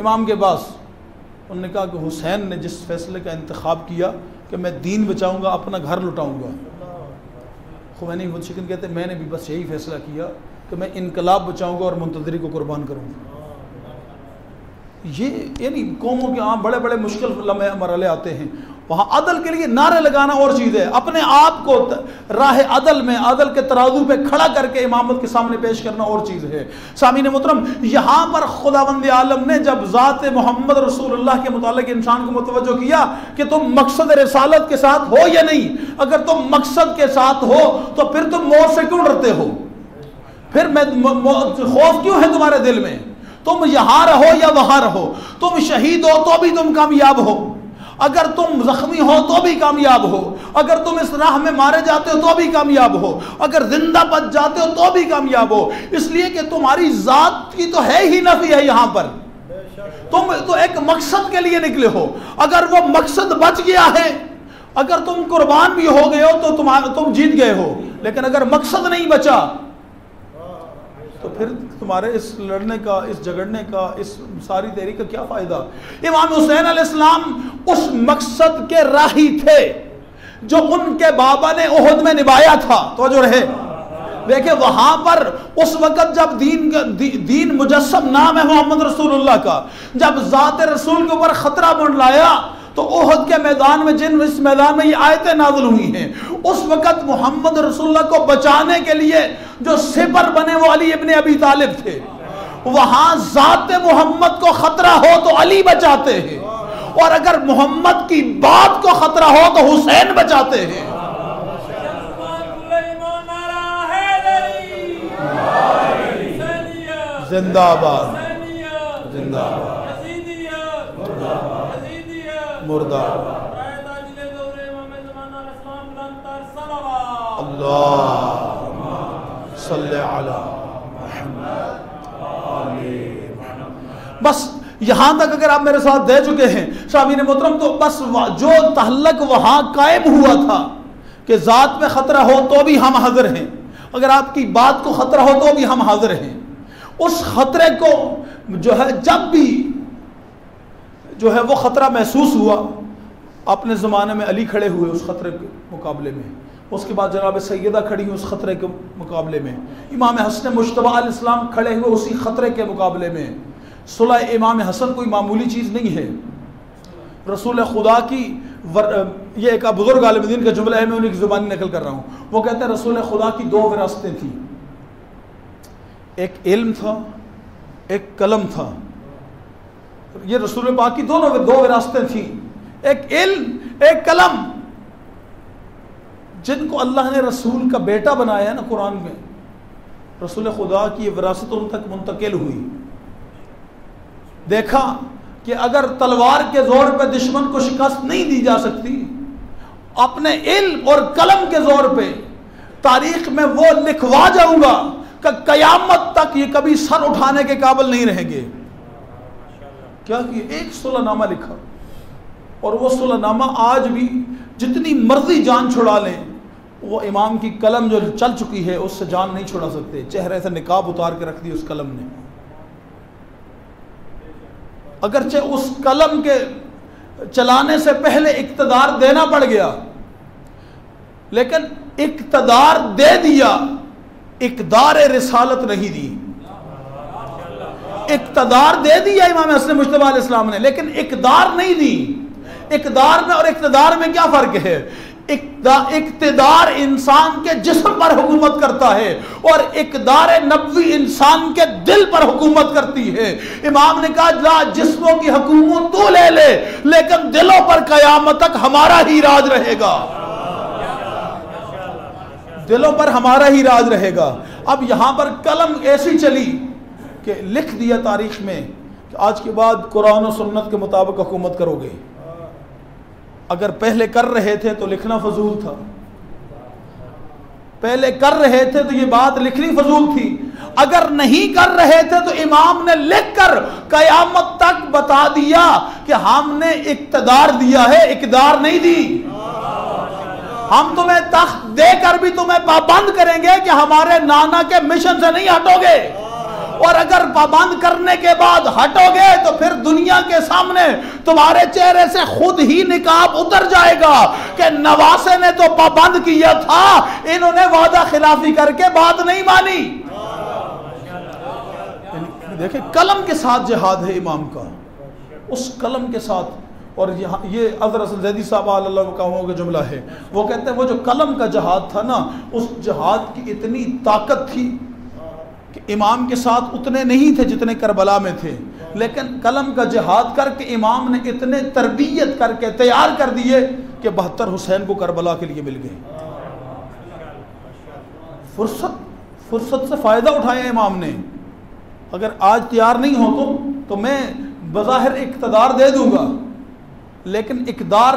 इमाम के पास। उन्होंने कहा कि हुसैन ने जिस फैसले का इंतखाब किया कि मैं दीन बचाऊंगा, अपना घर लुटाऊंगा। खुमैनी मुतशिकन कहते हैं मैंने भी बस यही फैसला किया कि मैं इनकलाब बचाऊंगा और मुंतज़री को कुर्बान करूंगा। ये यानी कौमों के यहाँ बड़े बड़े मुश्किल मरहले आते हैं, वहाँ अदल के लिए नारे लगाना और चीज़ है, अपने आप को राह अदल में, अदल के तराजू पे खड़ा करके इमामत के सामने पेश करना और चीज़ है। सामीन मोहतरम, यहाँ पर खुदावंद आलम ने जब ज़ात मोहम्मद रसूलुल्लाह के मुतालिक इंसान को मुतवज्जो किया कि तुम मकसद रिसालत के साथ हो या नहीं, अगर तुम मकसद के साथ हो तो फिर तुम मौत से क्यों डरते हो, फिर खौफ क्यों है तुम्हारे दिल में, तुम यहाँ रहो या वहाँ रहो, तुम शहीद हो तो भी तुम कामयाब हो, अगर तुम जख्मी हो तो भी कामयाब हो, अगर तुम इस राह में मारे जाते हो तो भी कामयाब हो, अगर जिंदा बच जाते हो तो भी कामयाब हो, इसलिए कि तुम्हारी जात की तो है ही नफी है यहाँ पर, तुम तो एक मकसद के लिए निकले हो, अगर वो मकसद बच गया है, अगर तुम कुर्बान भी हो गए हो तो तुम जीत गए हो, लेकिन अगर मकसद नहीं बचा तो फिर तुम्हारे इस लड़ने का, इस झगड़ने का, इस सारी तहरीक का क्या फ़ायदा। इमाम हुसैन अलैहिस्सलाम उस मकसद के राही थे जो उनके बाबा ने उहद में निभाया था। तो जो रहे देखिए, वहां पर उस वक़्त जब दीन मुजस्सम नाम है मोहम्मद रसूलुल्लाह का, जब ज़ात रसूल के ऊपर ख़तरा मंडलाया तो उहद के मैदान में, जिन इस मैदान में ये आयतें नाज़िल हुई हैं, उस वक़्त मोहम्मद रसूलुल्लाह को बचाने के लिए जो सिपर बने वो अली इब्ने अबी तालिब थे। वहां ज़ात मोहम्मद को खतरा हो तो अली बचाते हैं, और अगर मोहम्मद की बात को खतरा हो तो हुसैन बचाते हैं। जिंदाबाद जिंदाबाद मुर्दाबाद। बस यहां तक अगर आप मेरे साथ दे चुके हैं सामीन मोहतरम, तो बस जो तहल्लुक वहां कायम हुआ था कि जात में खतरा हो तो भी हम हाजिर हैं, अगर आपकी बात को खतरा हो तो भी हम हाजिर हैं। उस खतरे को जो है, जब भी जो है वो खतरा महसूस हुआ, अपने ज़माने में अली खड़े हुए उस खतरे के मुकाबले में, उसके बाद जनाब सैयदा खड़ी हुई उस खतरे के मुकाबले में, इमाम हसन मुश्तबा अलैहिस्सलाम खड़े हुए उसी खतरे के मुकाबले में। सुलह इमाम हसन कोई मामूली चीज़ नहीं है। रसूल खुदा की ये एक बुजुर्ग आलिम का जुमला है, मैं उन्हीं की ज़ुबानी नकल कर रहा हूँ। वो कहते हैं रसूल खुदा की दो विरासतें थी, एक इल्म था, एक कलम था। ये रसूल पाक की दोनों दो विरासतें थी, एक इल्म एक कलम, जिनको अल्लाह ने रसूल का बेटा बनाया है ना कुरान में, रसूल खुदा की विरासत उन तक मुंतकिल हुई। देखा कि अगर तलवार के जोर पर दुश्मन को शिकस्त नहीं दी जा सकती, अपने इल्म और कलम के जोर पे तारीख में वो लिखवा जाऊंगा कि कयामत तक ये कभी सर उठाने के काबिल नहीं रहेंगे। क्या कि एक सुलहनामा लिखा, और वो सुलहनामा आज भी जितनी मर्जी जान छुड़ा लें, वो इमाम की कलम जो चल चुकी है उससे जान नहीं छुड़ा सकते। चेहरे से निकाब उतार के रख दी उस कलम ने, अगरचे उस कलम के चलाने से पहले इक्तदार देना पड़ गया, लेकिन इक्तदार दे दिया, इक़दार रिसालत नहीं दी। इक्तदार दे दिया इमाम हसन मुश्तबा अलैहिस्सलाम ने, लेकिन इक़दार नहीं दी। इक़दार में और इक़्तिदार में क्या फ़र्क है? इक़्तिदार इंसान के जिस्म पर हुकूमत करता है और इक़्तिदार नबवी इंसान के दिल पर हुकूमत करती है। इमाम ने कहा ला जिस्मों की हुकूमत तू ले ले, लेकिन दिलों पर क़यामत तक हमारा ही राज रहेगा, दिलों पर हमारा ही राज रहेगा। अब यहां पर कलम ऐसी चली कि लिख दिया तारीख में कि आज के बाद कुरान और सुन्नत के मुताबिक हुकूमत करोगे। अगर पहले कर रहे थे तो लिखना फजूल था, पहले कर रहे थे तो ये बात लिखनी फजूल थी। अगर नहीं कर रहे थे तो इमाम ने लिखकर कयामत तक बता दिया कि हमने इक़्तिदार दिया है, इक़्तिदार नहीं दी। हम तुम्हें तख्त देकर भी तुम्हें पाबंद करेंगे कि हमारे नाना के मिशन से नहीं हटोगे, और अगर पाबंद करने के बाद हटोगे तो फिर दुनिया के सामने तुम्हारे चेहरे से खुद ही निकाब उतर जाएगा कि नवासे ने तो पाबंद किया था, इन्होंने वादा खिलाफी करके बात नहीं मानी। देखिए कलम के साथ जिहाद है इमाम का, उस कलम के साथ। और यहाँ ये हज़रत ज़ैदी साहब का जुमला है, वो कहते हैं वो जो कलम का जिहाद था ना, उस जिहाद की इतनी ताकत थी कि इमाम के साथ उतने नहीं थे जितने करबला में थे, लेकिन कलम का जिहाद करके इमाम ने इतने तरबियत करके तैयार कर दिए कि 72 हुसैन को करबला के लिए मिल गए। फुर्सत से फ़ायदा उठाया इमाम ने। अगर आज तैयार नहीं हो तो मैं बज़ाहिर इक़्तिदार दे दूंगा, लेकिन इक़्तिदार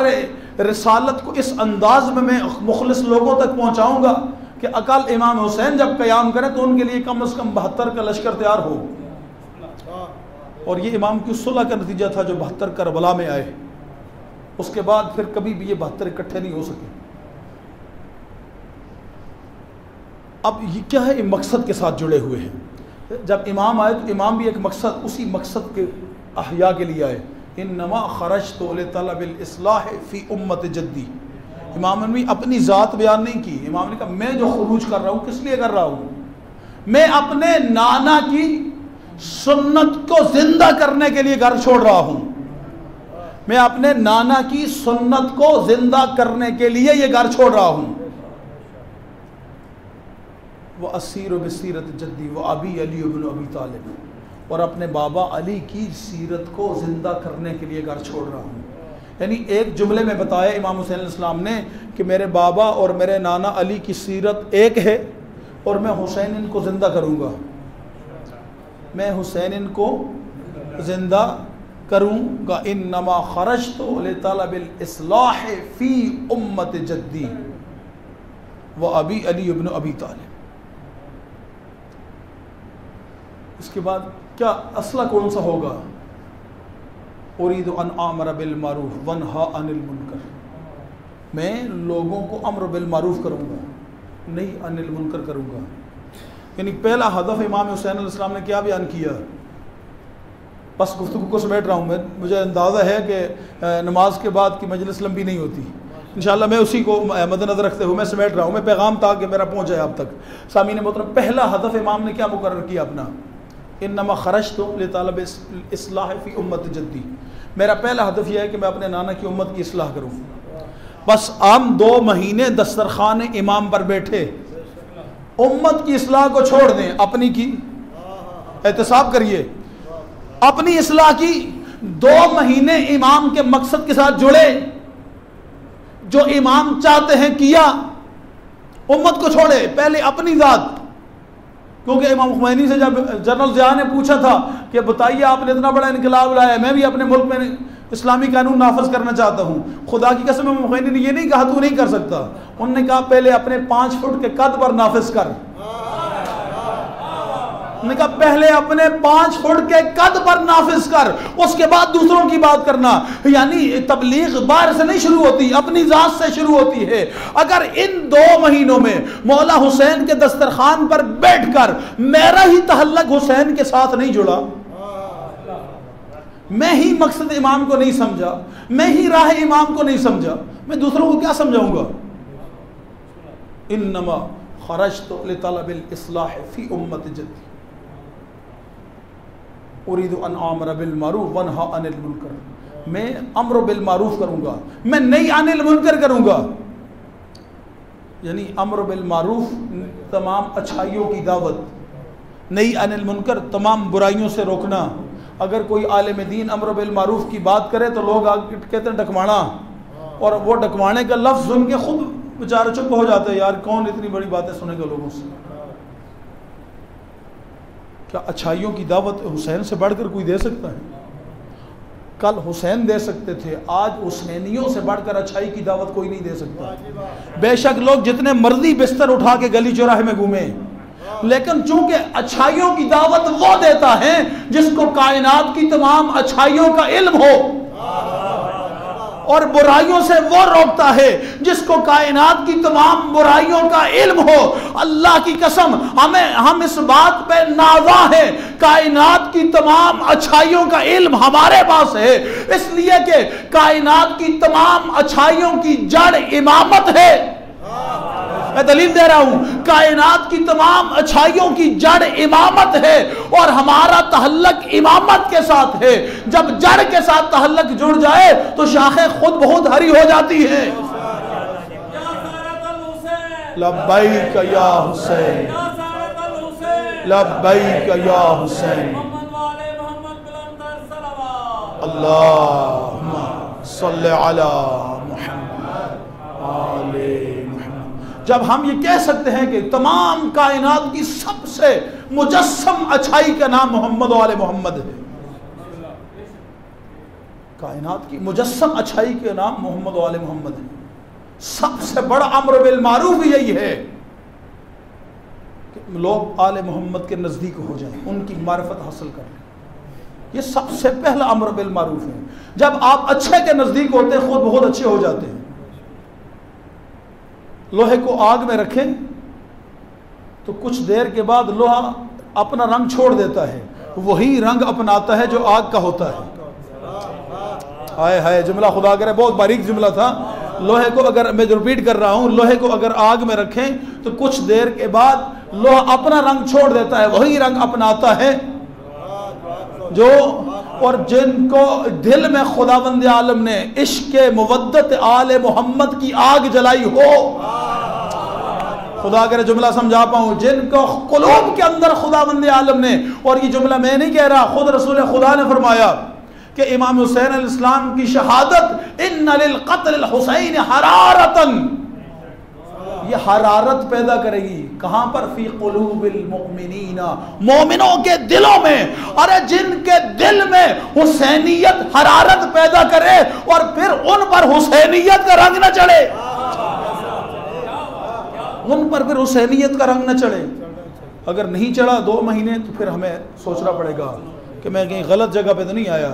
रिसालत को इस अंदाज में मैं मुखलिस लोगों तक पहुँचाऊँगा कि अकल इमाम हुसैन जब क़याम करें तो उनके लिए कम से कम 72 का लश्कर तैयार हो। और ये इमाम की सुलह का नतीजा था जो 72 करबला में आए। उसके बाद फिर कभी भी ये 72 इकट्ठे नहीं हो सके। अब ये क्या है, मकसद के साथ जुड़े हुए हैं। जब इमाम आए तो इमाम भी एक मकसद, उसी मकसद के अहया के लिए आए। इन्नमा खरजतु लितलबिल इस्लाह फ़ी उम्मत जद्दी। इमाम ने अपनी ज़ात बयान नहीं की। इमाम ने कहा मैं जो खुरूज कर रहा हूँ किस लिए कर रहा हूँ, मैं अपने नाना की सुन्नत को जिंदा करने के लिए घर छोड़ रहा हूँ, मैं अपने नाना की सुन्नत को जिंदा करने के लिए ये घर छोड़ रहा हूँ। वह असीर बसीरत जद्दी व अबी अली इब्न अबी तालिब, और अपने बाबा अली की सीरत को ज़िंदा करने के लिए घर छोड़ रहा हूँ। यानी एक जुमले में बताया इमाम हुसैन अलैहिस्सलाम ने कि मेरे बाबा और मेरे नाना अली की सीरत एक है और मैं हुसैन इनको ज़िंदा करूँगा, मैं हुसैन इनको ज़िंदा करूँगा। इन्नमा खरजतु लितलबिल इस्लाह फ़ी उम्मत जद्दी व अबी अली इब्न अबी तालिब। इसके बाद क्या असला कौन सा होगा, उरीदु अन आमर बिल मारूफ वनहा अनिल मुनकर, मैं लोगों को अम्र बिल मारूफ करूँगा नहीं अनिल मुनकर करूँगा। यानी पहला हदफ इमाम हुसैन अलैहिस्सलाम ने क्या बयान किया। बस गुफ्तगू को समेट रहा हूँ मैं, मुझे अंदाज़ा है कि नमाज के बाद की मजलिस लंबी नहीं होती, इंशाअल्लाह मैं उसी को मद्देनज़र रखते हुए मैं समेट रहा हूँ। मैं पैगाम था कि मेरा पहुँच जाए आप तक। सामीन मोहतरम, पहला हदफ इमाम ने क्या मुकर्रर किया अपना, इन्नमा खरजतु लितलब इस्लाह फ़ी उम्मत जद्दी, मेरा पहला हदफ यह है कि मैं अपने नाना की उम्मत की इस्लाह करूँ। बस हम 2 महीने दस्तरखान इमाम पर बैठे उम्मत की इस्लाह को छोड़ दें, अपनी की एहतसाब करिए, अपनी इस्लाह की 2 महीने इमाम के मकसद के साथ जुड़े, जो इमाम चाहते हैं किया, उम्मत को छोड़े, पहले अपनी ज़ात। क्योंकि इमाम खुमैनी से जब जनरल ज़िया ने पूछा था कि बताइए आपने इतना बड़ा इनकलाब लाया, मैं भी अपने मुल्क में इस्लामी कानून नाफज करना चाहता हूँ, खुदा की कसम इमाम खुमैनी ने ये नहीं कहा तू नहीं कर सकता, उन्होंने कहा पहले अपने 5 फुट के कद पर नाफिज कर। उन्होंने कहा पहले अपने 5 फुट के कद पर नाफिज कर, उसके बाद दूसरों की बात करना। यानी तबलीग बाहर से नहीं शुरू होती, अपनी जात से शुरू होती है। अगर इन 2 महीनों में मौला हुसैन के दस्तरखान पर बैठकर मेरा ही तहल्लुक हुसैन के साथ नहीं जुड़ा, मैं ही मकसद इमाम को नहीं समझा, मैं ही राह इमाम को नहीं समझा, मैं दूसरों को क्या समझाऊंगा। इन्नमा खरजतु लितलबिल इस्लाह फ़ी उम्मत जद्दी उरीदु अन आमर बिल मारूफ वनहा अनिल मुनकर, मैं अम्र बिल मारूफ करूँगा, मैं नहीं अनिल मुनकर करूँगा। यानी अम्र बिल मारूफ, तमाम अच्छाइयों की दावत, नही अनिल मुनकर, तमाम बुराइयों से रोकना। अगर कोई आलिम दीन अम्र बिल मारूफ की बात करे तो लोग आगे कहते हैं डकवाना, और वो डकवाने का लफ्ज़ सुन के खुद बेचारे चुप हो जाते हैं, यार कौन इतनी बड़ी बातें सुनेगा लोगों से। क्या अच्छाइयों की दावत हुसैन से बढ़कर कोई दे सकता है? कल हुसैन दे सकते थे, आज हुसैनियों से बढ़कर अच्छाई की दावत कोई नहीं दे सकता। बेशक लोग जितने मर्जी बिस्तर उठा के गली चौराहे में घूमे, लेकिन चूंकि अच्छाइयों की दावत वो देता है जिसको कायनात की तमाम अच्छाइयों का इल्म हो, और बुराइयों से वो रोकता है जिसको कायनात की तमाम बुराइयों का इल्म हो। अल्लाह की कसम हम इस बात पे नाज़ा है, कायनात की तमाम अच्छाइयों का इल्म हमारे पास है, इसलिए कि कायनात की तमाम अच्छाइयों की जड़ इमामत है। मैं दलील दे रहा हूं, कायनात की तमाम अच्छाइयों की जड़ इमामत है, और हमारा तहल्लुक इमामत के साथ है। जब जड़ के साथ तहल्लुक जुड़ जाए तो शाखें खुद बहुत हरी हो जाती है। लब्बैक या हुसैन, लब्बैक या हुसैन, अल्लाहुम्मा सल्लि अला मुहम्मद आले। जब हम ये कह सकते हैं कि तमाम कायनात की सबसे मुजस्सम अच्छाई का नाम मोहम्मद वाले मोहम्मद है, कायनात की मुजस्सम अच्छाई के नाम मोहम्मद वाले मोहम्मद है, सबसे बड़ा अम्र बिल मारूफ यही है कि लोग आले मोहम्मद के नज़दीक हो जाएं, उनकी मारिफत हासिल कर लें। ये सबसे पहला अम्र बिल मारूफ है। जब आप अच्छे के नज़दीक होते हैं खुद बहुत अच्छे हो जाते हैं। लोहे को आग में रखें तो कुछ देर के बाद लोहा अपना रंग छोड़ देता है, वही रंग अपनाता है जो आग का होता है। हाय हाय, जुमला खुदा करे बहुत बारीक जुमला था। लोहे को अगर, मैं रिपीट कर रहा हूं, लोहे को अगर आग में रखें तो कुछ देर के बाद लोहा अपना रंग छोड़ देता है, वही रंग अपनाता है जो, और जिनको दिल में खुदावंद आलम ने इश्क़ मुवद्दत आले मोहम्मद की आग जलाई हो, खुदा करे जुमला समझा पाऊं, जिनको कुलूब के अंदर खुदावंद आलम ने, और ये जुमला मैं नहीं कह रहा, खुद रसूल खुदा ने फरमाया कि इमाम हुसैन अलैहिस्सलाम की शहादत इन्ना लिल क़त्ल हुसैन हरारतन, ये हरारत पैदा करेगी। कहां पर? फी क़ुलूबिल मुमिनीना, मोमिनों के दिलों में। अरे जिनके दिल में हुसैनियत हरारत पैदा करे और फिर उन पर हुसैनियत का रंग न चढ़े, उन पर फिर हुसैनियत का रंग न चढ़े। अगर नहीं चढ़ा 2 महीने तो फिर हमें सोचना पड़ेगा कि मैं कहीं गलत जगह पे तो नहीं आया,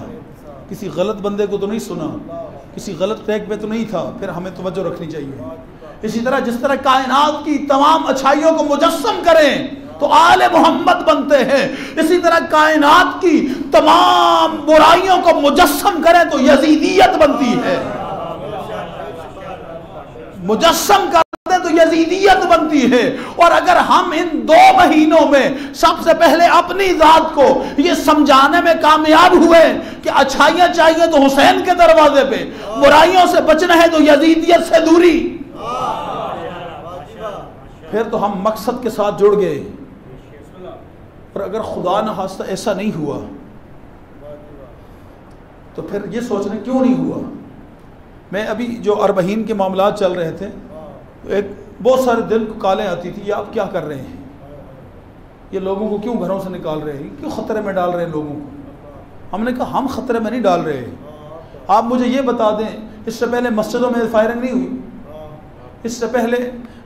किसी गलत बंदे को तो नहीं सुना, किसी गलत ट्रैक पे तो नहीं था, फिर हमें तवज्जो रखनी चाहिए। इसी तरह जिस तरह कायनात की तमाम अच्छाइयों को मुजस्सम करें तो आले मोहम्मद बनते हैं, इसी तरह कायनात की तमाम बुराइयों को मुजस्सम करें तो यजीदियत बनती है। मुजस्सम करते तो यजीदियत बनती है। और अगर हम इन 2 महीनों में सबसे पहले अपनी जात को ये समझाने में कामयाब हुए कि अच्छाइयां चाहिए तो हुसैन के दरवाजे पे, बुराइयों से बचना है तो यजीदियत से दूरी, फिर तो हम मकसद के साथ जुड़ गए। और अगर खुदा न खास्ता ऐसा नहीं हुआ तो फिर ये सोचना क्यों नहीं हुआ। मैं अभी जो अरबहीन के मामलात चल रहे थे, एक बहुत सारे दिल को कालें आती थी, ये आप क्या कर रहे हैं, ये लोगों को क्यों घरों से निकाल रहे हैं, क्यों ख़तरे में डाल रहे हैं लोगों को। हमने कहा हम ख़तरे में नहीं डाल रहे, आप मुझे ये बता दें, इससे पहले मस्जिदों में फायरिंग नहीं हुई, इससे पहले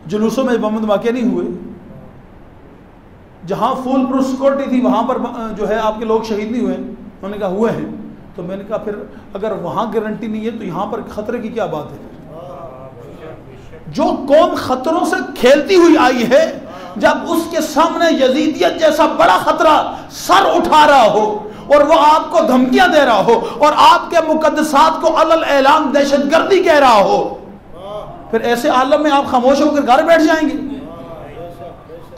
जुलूसों में बम धमाके नहीं हुए, जहाँ फुल प्रूफ सिक्योरिटी थी वहाँ पर जो है आपके लोग शहीद नहीं हुए। उन्होंने कहा हुए हैं। तो मैंने कहा फिर अगर वहाँ गारंटी नहीं है तो यहाँ पर खतरे की क्या बात है। जो कौम खतरों से खेलती हुई आई है, जब उसके सामने यजीदियत जैसा बड़ा खतरा सर उठा रहा हो और वो आपको धमकियां दे रहा हो और आपके मुकद्दसात को अलल ऐलान दहशतगर्दी कह रहा हो, फिर ऐसे आलम में आप खामोश होकर घर बैठ जाएंगे।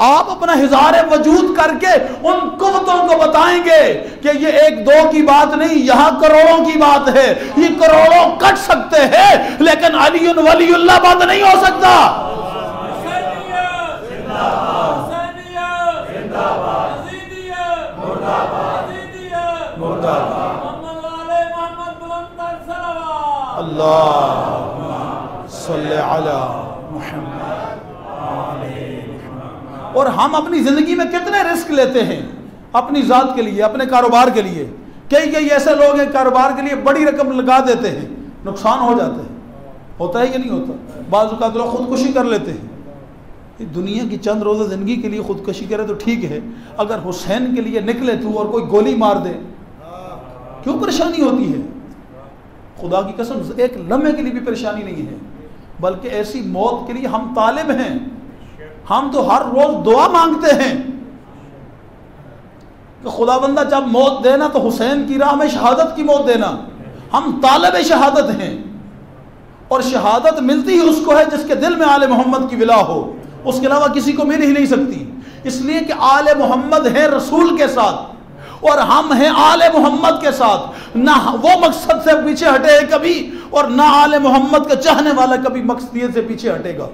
आप अपना हिज़ार वजूद करके उन कुव्वतों को बताएंगे कि ये 1-2 की बात नहीं, यहाँ करोड़ों की बात है। ये करोड़ों कट सकते हैं लेकिन अली वलीउल्लाह बंद नहीं हो सकता। अल्लाहुम्मा सल्ली अला मुहम्मद। और हम अपनी ज़िंदगी में कितने रिस्क लेते हैं अपनी ज़ात के लिए, अपने कारोबार के लिए। कई ऐसे लोग हैं कारोबार के लिए बड़ी रकम लगा देते हैं, नुकसान हो जाता है। होता है कि नहीं होता? बाज़ औक़ात लोग ख़ुदकुशी कर लेते हैं। दुनिया की चंद रोज़ा ज़िंदगी के लिए ख़ुदकुशी करे तो ठीक है, अगर हुसैन के लिए निकले तू और कोई गोली मार दे, क्यों परेशानी होती है? खुदा की कसम एक लम्हे के लिए भी परेशानी नहीं है, बल्कि ऐसी मौत के लिए हम तालिब हैं। हम तो हर रोज़ दुआ मांगते हैं कि खुदाबंदा जब मौत देना तो हुसैन की राह में शहादत की मौत देना। हम तालिब शहादत हैं, और शहादत मिलती ही उसको है जिसके दिल में आले मोहम्मद की विला हो, उसके अलावा किसी को मिल ही नहीं सकती। इसलिए कि आले मोहम्मद है रसूल के साथ और हम हैं आले मोहम्मद के साथ। ना वो मकसद से पीछे हटे है कभी, और ना आले मोहम्मद का चाहने वाला कभी मकसदियत से पीछे हटेगा।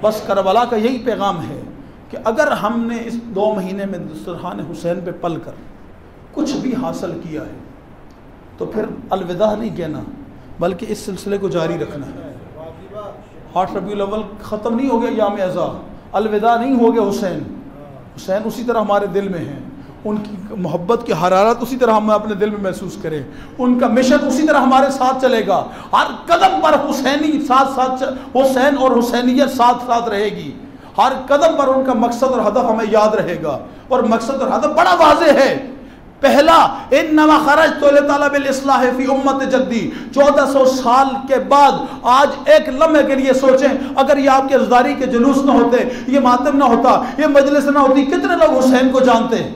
बस करबला का यही पैगाम है कि अगर हमने इस 2 महीने में दस्तरखान हुसैन पे पल कर कुछ भी हासिल किया है तो फिर अलविदा नहीं कहना, बल्कि इस सिलसिले को जारी रखना है। 8 रबीउल अव्वल ख़त्म नहीं हो गया याम अज़ा, अलविदा नहीं हो गया हुसैन। हुसैन उसी तरह हमारे दिल में हैं, उनकी मोहब्बत की हरारत उसी तरह हम अपने दिल में महसूस करें, उनका मिशन उसी तरह हमारे साथ चलेगा। हर कदम पर हुसैनी साथ साथ, हुसैन और हुसैनियत साथ साथ रहेगी। हर कदम पर उनका मकसद और हदफ हमें याद रहेगा, और मकसद और हदफ बड़ा वाज़ेह है। पहला, इन्नमा खरजतु लितलबिल इस्लाह फी उम्मत जद्दी। 1400 साल के बाद आज एक लम्हे के लिए सोचें, अगर ये आपके अज़दारी के जुलूस ना होते, ये मातम ना होता, ये मजलिस ना होती, कितने लोग हुसैन को जानते हैं?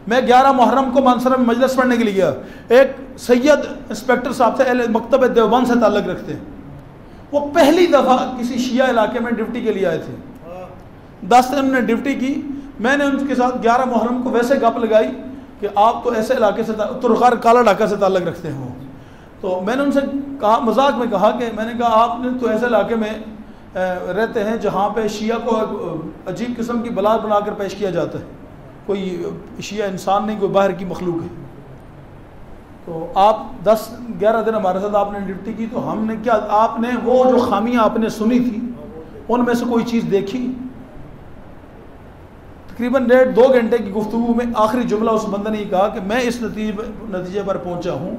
मैं 11 मुहर्रम को मानसरा में मजलिस पढ़ने के लिए गया। एक सैयद इंस्पेक्टर साहब थे, मकतब देवबंद से ताल्लुक़ रखते हैं। वो पहली दफ़ा किसी शिया इलाके में ड्यूटी के लिए आए थे। 10 दिन उन्होंने ड्यूटी की। मैंने उनके साथ 11 मुहर्रम को वैसे गप लगाई कि आप तो ऐसे इलाके से, तुर्खार काला ढाका से ताल्लुक़ रखते हैं। तो मैंने उनसे कहा, मजाक में कहा कि मैंने कहा आपने तो ऐसे इलाके में रहते हैं जहाँ पे शिया को अजीब किस्म की बला बनाकर पेश किया जाता है। कोई शिया इंसान नहीं, कोई बाहर की मखलूक है। तो आप 10-11 दिन हमारे साथ आपने ड्यूटी की, तो हमने क्या, आपने वो जो खामियां आपने सुनी थी उनमें से कोई चीज़ देखी? तकरीबन 1.5-2 घंटे की गुफ्तगू में आखिरी जुमला उस बंदे ने कहा कि मैं इस नतीजे पर पहुंचा हूँ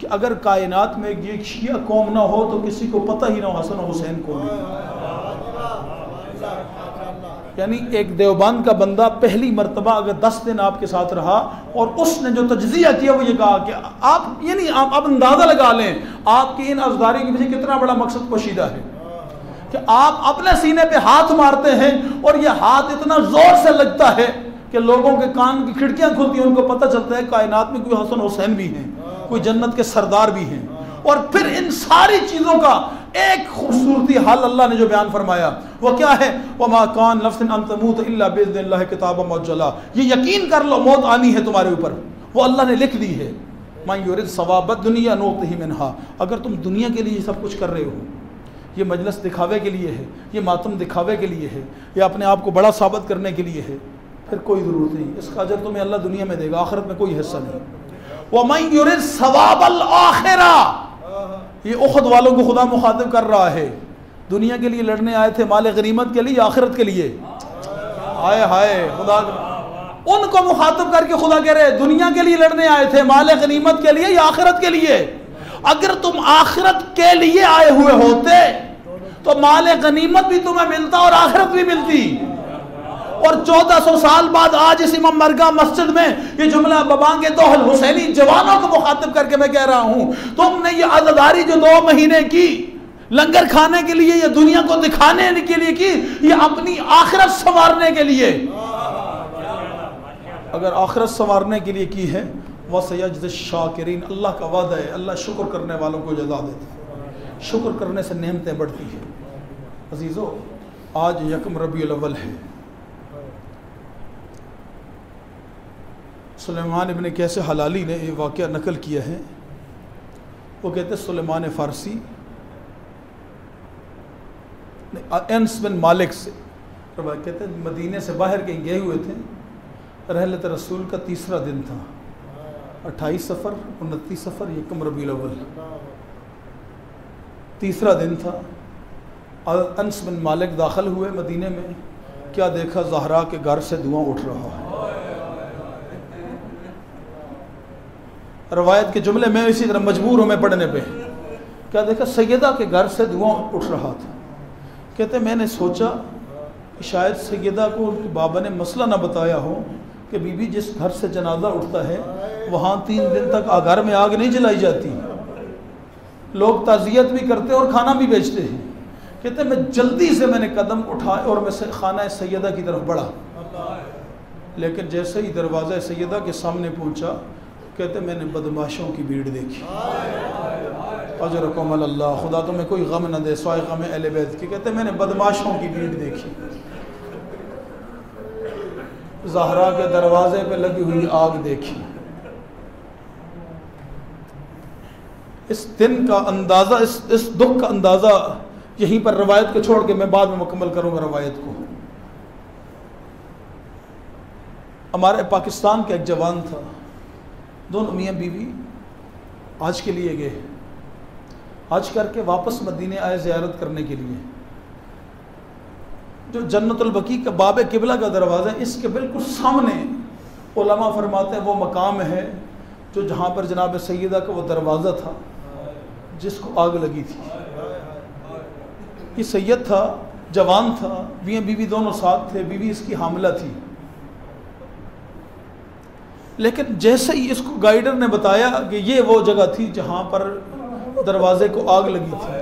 कि अगर कायनात में ये शिया कौम ना हो तो किसी को पता ही ना हो हसन हुसैन कौन है। यानी एक देवबंद का बंदा पहली मर्तबा अगर 10 दिन आपके साथ रहा और उसने जो तज्जिया किया वो ये कहा कि आप, यानी आप अंदाज़ा लगा लें आपकी इन अज़दारी के पीछे कितना बड़ा मकसद पोशीदा है कि आप अपने सीने पे हाथ मारते हैं और ये हाथ इतना ज़ोर से लगता है कि लोगों के कान की खिड़कियाँ खुलती हैं, उनको पता चलता है कायनात में कोई हसन हुसैन भी हैं, कोई जन्नत के सरदार भी हैं। और फिर इन सारी चीज़ों का एक खूबसूरती हाल अल्लाह ने जो बयान फरमाया वो क्या है? वमा कान नफ्सिन अन तमूत इल्ला बिइज़्निल्लाह किताबम मुअज्जला। ये यकीन कर लो मौत आनी है तुम्हारे ऊपर, वो अल्लाह ने लिख दी है। मान युरिद सवाबत दुनिया नूतिही मिनहा। अगर तुम दुनिया के लिए सब कुछ कर रहे हो, ये मजलिस दिखावे के लिए है, ये मातम दिखावे के लिए है, ये अपने आप को बड़ा साबित करने के लिए है, फिर कोई ज़रूरत नहीं। इसका अजर तुम्हें अल्लाह दुनिया में देगा, आखिरत में कोई हिस्सा नहीं। वमन युरिद सवाबल आखिरा, ये उहद वालों को खुदा मुखातिब कर रहा है। दुनिया के लिए लड़ने आए थे, माल गनीमत के लिए, आखिरत के लिए? हाय हाय, खुदा उनको मुखातिब करके खुदा कह रहे दुनिया के लिए लड़ने आए थे, माल गनीमत के लिए या आखिरत के लिए? अगर तुम आखिरत के लिए आए हुए होते तो माल गनीमत भी तुम्हें मिलता और आखिरत भी मिलती। और 1400 साल बाद आज इस इमाम मरगा मस्जिद में ये जुमला बबांगे दोहल हुसैनी जवानों को मुखातिब करके मैं कह रहा हूं, तुमने ये अज़ादारी जो 2 महीने की लंगर खाने के लिए या दुनिया को दिखाने के लिए की, ये अपनी आखिरत संवारने के लिए, अगर आखिरत संवारने के लिए की है, वह सयजज़ि शाकिरीन, अल्लाह का वादा है, अल्लाह शुक्र करने वालों को जज़ा देता है। शुक्र करने से नेमतें बढ़ती है। अजीज़ों, आज 1 रबीउल अव्वल है। सुलेमान इब्न कैसे हलाली ने ये वाक़या नकल किया है। वो कहते सुलेमान फ़ारसी अनस बिन मालिक से, कहते मदीने से बाहर कहीं गए हुए थे, रहलत रसूल का 3रा दिन था। 28 सफ़र, 29 सफ़र, 1 रबीउल अव्वल, तीसरा दिन था। अनस बिन मालिक दाखिल हुए मदीने में, क्या देखा, ज़हरा के घर से धुआं उठ रहा है। रवायत के जुमले में इसी तरह मजबूर हूँ मैं पढ़ने पे, क्या देखा, सैयदा के घर से धुआं उठ रहा था। कहते मैंने सोचा कि शायद सैयदा को उनके बाबा ने मसला ना बताया हो कि बीबी जिस घर से जनाजा उठता है वहाँ 3 दिन तक घर में आग नहीं जलाई जाती, लोग ताज़ियत भी करते और खाना भी बेचते हैं। कहते मैं जल्दी से मैंने कदम उठाए और मैं खाना सैयदा की तरफ बढ़ा, लेकिन जैसे ही दरवाज़ा सैयदा के सामने पहुँचा, कहते मैंने बदमाशों की भीड़ देखी। अजरकुम अल्लाह, खुदा तुम्हें कोई गम न दे स्वाय गम अहले बैत की। कहते मैंने बदमाशों की भीड़ देखी, ज़हरा के दरवाजे पे लगी हुई आग देखी। इस दिन का अंदाज़ा, इस दुख का अंदाज़ा यहीं पर रवायत को छोड़ के मैं बाद में मुकम्मल करूँगा रवायत को। हमारे पाकिस्तान का एक जवान था, दोनों मियाँ बीवी आज के लिए गए, आज करके वापस मदीने आए ज़ियारत करने के लिए। जो जन्नतुल बकी का बाब किबला का दरवाज़ा है, इसके बिल्कुल सामने उलमा फरमाते हैं वो मकाम है जो जहाँ पर जनाब सैयदा का वो दरवाज़ा था जिसको आग लगी थी। ये सैयद था, जवान था, मियाँ बीवी दोनों साथ थे, बीवी इसकी हामिला थी। लेकिन जैसे ही इसको गाइडर ने बताया कि ये वो जगह थी जहाँ पर दरवाजे को आग लगी थी,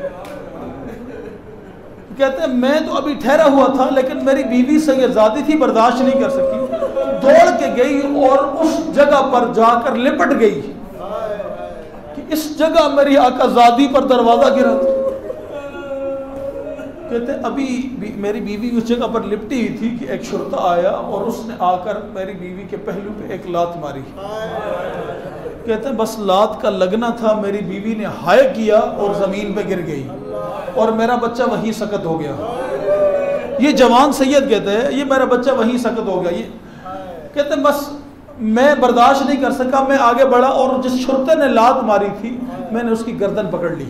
कहते हैं मैं तो अभी ठहरा हुआ था, लेकिन मेरी बीवी सैयदजादी थी, बर्दाश्त नहीं कर सकी, दौड़ के गई और उस जगह पर जाकर लिपट गई कि इस जगह मेरी आकाजादी पर दरवाजा गिरा था। कहते अभी मेरी बीवी उस जगह पर लिपटी हुई थी कि एक शुरता आया और उसने आकर मेरी बीवी के पहलू पे एक लात मारी। कहते हैं बस लात का लगना था, मेरी बीवी ने हाय किया और ज़मीन पे गिर गई और मेरा बच्चा वहीं सकत हो गया। ये जवान सैयद कहते हैं ये मेरा बच्चा वहीं सकत हो गया। ये कहते हैं बस मैं बर्दाश्त नहीं कर सका, मैं आगे बढ़ा और जिस शुरते ने लात मारी थी मैंने उसकी गर्दन पकड़ ली।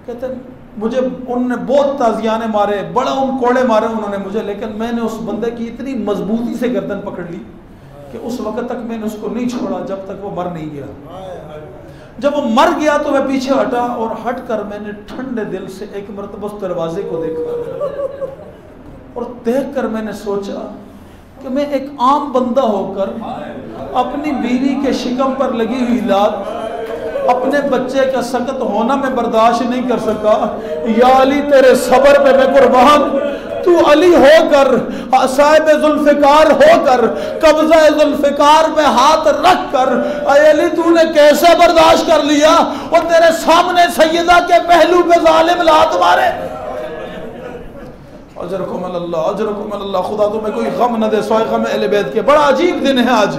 कहते हैं मुझे उनने बहुत ताजियाने मारे, बड़ा उन कोड़े मारे उन्होंने मुझे, लेकिन मैंने उस बंदे की इतनी मजबूती से गर्दन पकड़ ली कि उस वक्त तक मैंने उसको नहीं छोड़ा जब तक वो मर नहीं गया। जब वो मर गया तो मैं पीछे हटा और हट कर मैंने ठंडे दिल से एक मरतबा उस दरवाजे को देखा और देख कर मैंने सोचा कि मैं एक आम बंदा होकर अपनी बीवी के शिकम पर लगी हुई लात, अपने बच्चे का सख्त होना मैं बर्दाश्त नहीं कर सका। या अली तेरे सब्र पे मैं कुर्बान, तू अली होकर साहिब जुल्फिकार होकर कब्जा जुल्फिकार में हाथ रख कर अली तूने कैसे बर्दाश्त कर लिया और तेरे सामने सैयदा के पहलू पे जालिम लात मारे। अजरकुम अल्लाह, अजरकुम अल्लाह, खुदा तुम्हें कोई गम न दे सोए गम अहले बैत के। बड़ा अजीब दिन है आज।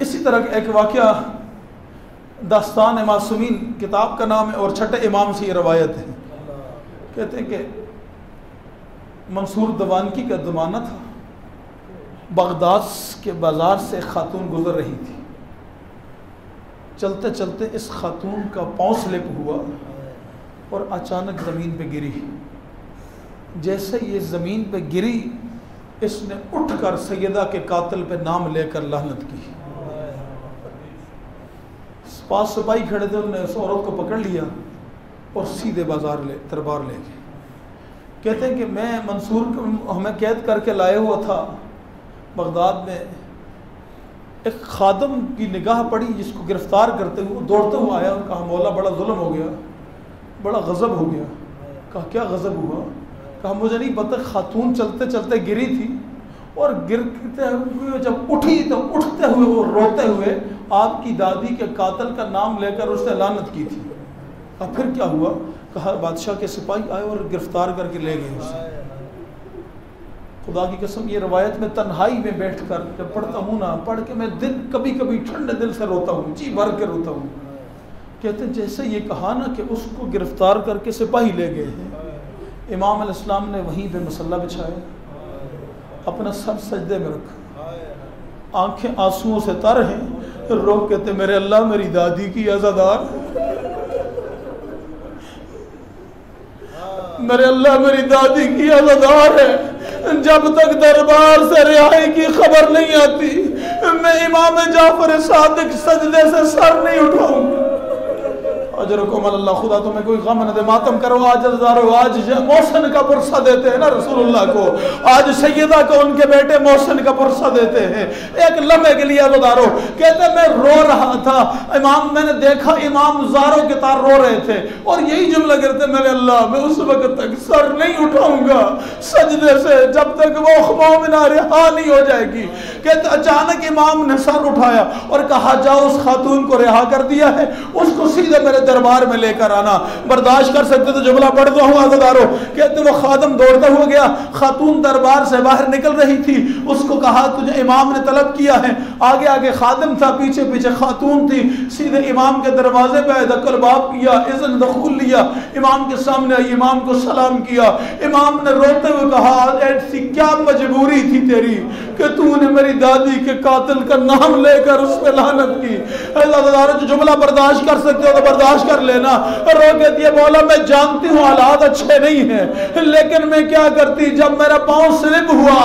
इसी तरह का एक वाक़या दास्तान मासूमीन किताब का नाम है और छठे इमाम से ये रवायत है। कहते हैं कि मंसूर दवानकी का ज़माना था, बगदाद के बाज़ार से एक खातून गुज़र रही थी। चलते चलते इस खातून का पाँव स्लिप हुआ और अचानक ज़मीन पे गिरी। जैसे ये ज़मीन पे गिरी, इसने उठकर सैयदा के कातिल पे नाम लेकर लानत की। पास सिपाही खड़े थे, उन्होंने उस औरत को पकड़ लिया और सीधे दरबार ले गए। कहते हैं कि मैं मंसूर को हमें कैद करके लाए हुआ था बगदाद में, एक खादम की निगाह पड़ी जिसको गिरफ्तार करते हुए दौड़ते हुए आया और कहा मौला बड़ा जुल्म हो गया, बड़ा गज़ब हो गया। कहा क्या गज़ब हुआ? कहा मुझे नहीं पता, खातून चलते चलते गिरी थी और गिरते हुए जब उठी तो उठते हुए वो रोते हुए आपकी दादी के कातिल का नाम लेकर उसने लानत की थी। अब फिर क्या हुआ? कहा बादशाह के सिपाही आए और गिरफ्तार करके ले गए उसे। खुदा की कसम ये रवायत में तन्हाई में बैठकर जब पढ़ता हूँ ना, पढ़ के मैं दिल कभी कभी ठंडे दिल से रोता हूँ, जी भर के रोता हूँ। कहते जैसे ये कहा ना कि उसको गिरफ्तार करके सिपाही ले गए हैं, इमाम अलैहिस्सलाम ने वहीं पे मसल्ला बिछाया अपना सर सजदे में रखा, आंखें आंसुओं से तर हैं, रो कहते मेरे अल्लाह मेरी दादी की अज़ादार, मेरे अल्लाह मेरी दादी की अज़ादार है, जब तक दरबार से रिहाई की खबर नहीं आती मैं इमाम जाफर सादिक सजदे से सर नहीं उठाऊंगा। अजरकुम अल्लाह, खुदा तुम्हें कोई गम न दे, मातम करो आज हजारों, आज मोहसिन का पुरसा देते हैं ना रसूलुल्लाह को, आज सैयदा को उनके बेटे मोहसिन का पुरसा देते हैं। एक लम्हे के लिए हजारों कहते मैं रो रहा था, इमाम मैंने देखा इमाम ज़ारों के तार रो रहे थे और यही जुमला करते मेरे अल्लाह मैं उस वक्त तक सर नहीं उठाऊंगा सजदे से जब तक वो मोमिना रिहा नहीं हो जाएगी। कहते अचानक इमाम ने सर उठाया और कहा जाओ उस खातून को रिहा कर दिया है, उसको सीधे मेरे दरबार में लेकर आना, बर्दाश्त कर सकते तो जुमला पढ़ दो आज़ादारों। कहते वो खादम दौड़ता हुआ गया, खातून दरबार से बाहर निकल रही थी, उसको कहा तुझे इमाम ने तलब किया है, आगे आगे खादिम था, पीछे पीछे खातून थी, सीधे इमाम के दरवाजे पे दखल बाब किया, इज़्न दखूल लिया, इमाम के सामने आई, इमाम को सलाम किया। इमाम ने रोते हुए कहा ऐसी क्या मजबूरी थी तेरी कि तूने मेरी दादी के कातिल का नाम लेकर उस पे लानत की। जो जुमला बर्दाश्त कर सकते हो तो बर्दाश्त कर लेना। रो के दिए मौला मैं जानती हूँ हालात अच्छे नहीं है, लेकिन मैं क्या करती, जब मेरा पाँव स्लिप हुआ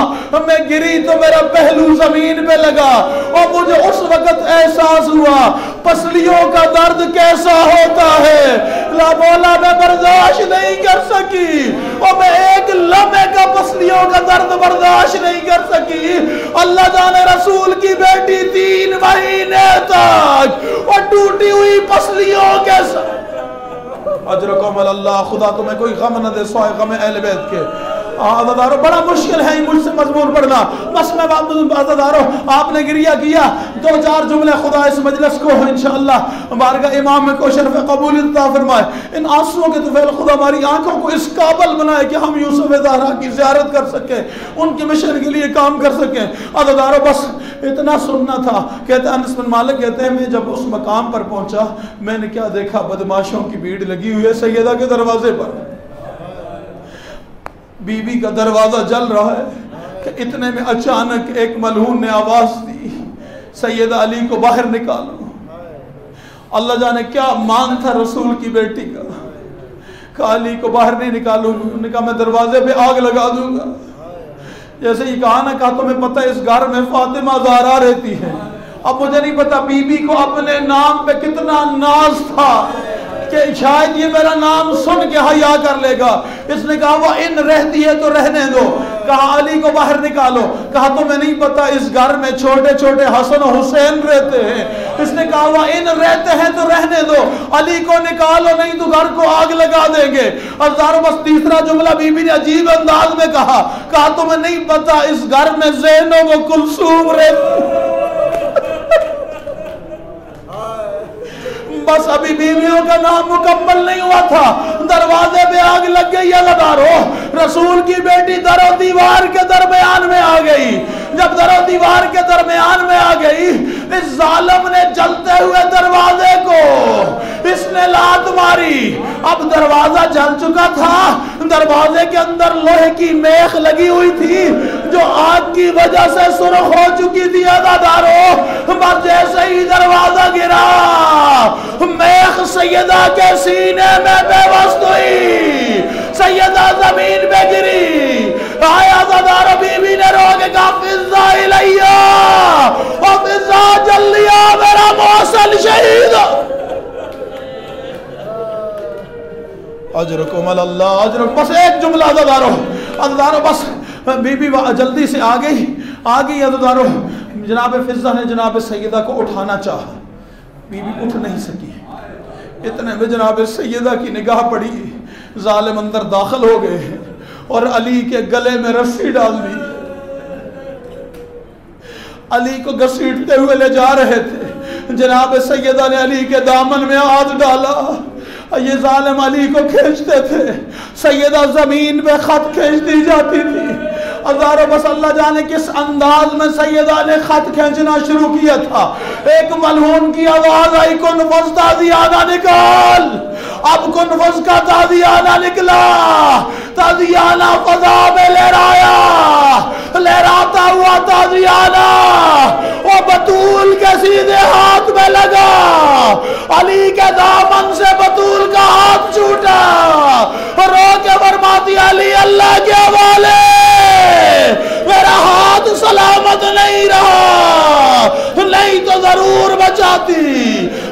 मैं गिरी तो मेरा पहलू जमीन पे लगा और मुझे उस वक्त एहसास हुआ पसलियों का दर्द कैसा होता है। ला मौला मैं बर्दाश्त नहीं कर सकी और मैं एक लम्हे का पसलियों का दर्द बर्दाश्त नहीं कर सकी। अल्लाह जाने रसूल की बेटी 3 महीने तक और टूटी हुई पसलियों के अजरकुम अल्लाह, खुदा तुम्हें कोई गम न दे सोए गम अहले बैत के। आज़ादारों बड़ा मुश्किल है मुझसे मजमून पढ़ना, बस मैं आज़ादारों आपने गिरिया किया 2-4 जुमले खुदा इस मजलिस को इंशाअल्लाह बारगाह इमाम में को शर्फ कबूलियत अता फरमाए। इन आंसुओं के तुफैल खुदा हमारी आंखों को इस काबिल बनाए कि हम यूसुफ ज़हरा की ज़ियारत कर सकें, उनके मिशन के लिए काम कर सकें। आज़ादारों बस इतना सुनना था। कहते अनस बिन मालिक कहते हैं मैं जब उस मकाम पर पहुंचा मैंने क्या देखा, बदमाशों की भीड़ लगी हुई है सैयदा के दरवाजे पर, बीबी का दरवाजा जल रहा है कि इतने में अचानक एक मलहून ने आवाज दी सैयदा अली को बाहर निकालो। अल्लाह जाने क्या मान था रसूल की बेटी का, अली को बाहर नहीं निकालूंगा, उन्होंने कहा मैं दरवाजे पे आग लगा दूंगा। जैसे ही कहा ना, कहा तुम्हें पता है इस घर में फातिमा ज़हरा रहती है। अब मुझे नहीं पता बीबी को अपने नाम पे कितना नाज था कि शायद ये मेरा नाम सुन के हया कर लेगा। इसने कहा वो इन रहती है तो रहने दो, कहा अली को बाहर निकालो, कहा तुम्हें नहीं पता इस घर में छोटे छोटे हसन और हुसैन रहते हैं। इसने कहा वो इन रहते हैं तो रहने दो, अली को निकालो नहीं तो घर को आग लगा देंगे। हजारों बस तीसरा जुमला बीबी ने अजीब अंदाज में कहा तुम्हें नहीं पता इस घर में ज़ैनब व कुलसूम रहती। बस अभी बीवियों का नाम मुकम्मल नहीं हुआ था, दरवाजे पे आग लग गई। अल्लाह रसूल की बेटी दरो दीवार के दरमियान में आ गई। जब दरो दीवार के दरमियान में आ गई, इस जालिम ने जलते हुए दरवाजे को इसने लात मारी। अब दरवाजा जल चुका था, दरवाजे के अंदर लोहे की मेख लगी हुई थी जो आग की वजह से सुर्ख हो चुकी थी। अदादारों बस जैसे ही दरवाजा गिरा मेख सैयदा के सीने में बेबस हुई, सैयदा जमीन पे गिरी। आया ज़दार बीबी ने रो के कहा फिज़ा इलैया और फिज़ा जल्लिया मेरा मौसल शहीद। अजरकुम अल्लाह अजरकुम। बस एक जुमला अज़दारों बस बीबी जल्दी से आ गई अज़दारों। जनाब फिज़ा ने जनाब सैयदा को उठाना चाहा, बीबी उठ नहीं सकी। इतने में जनाब सैयदा की निगाह पड़ी, जालिम अंदर दाखिल हो गए और अली के गले में रस्सी डाल दी। अली को घसीटते हुए ले जा रहे थे। जनाब सैयदा ने अली के दामन में हाथ डाला, ये जालिम अली को खींचते थे, सैयदा जमीन पे खत खींचती जाती थी। हजारों बस अल्लाह जाने किस अंदाज में सैयदा ने खत खींचना शुरू किया था। एक मलहून की आवाज आई कुन फज़ ताज़ियाना निकाल। अब कुन फज़ का ताज़ियाना निकला, ताज़ियाना फज़ा में लहराया अली के दामन से बतूल का हाथ छूटा, रो के फरमाती अली अल्लाह के हवाले, मेरा हाथ सलामत नहीं रहा, नहीं तो जरूर बचाती।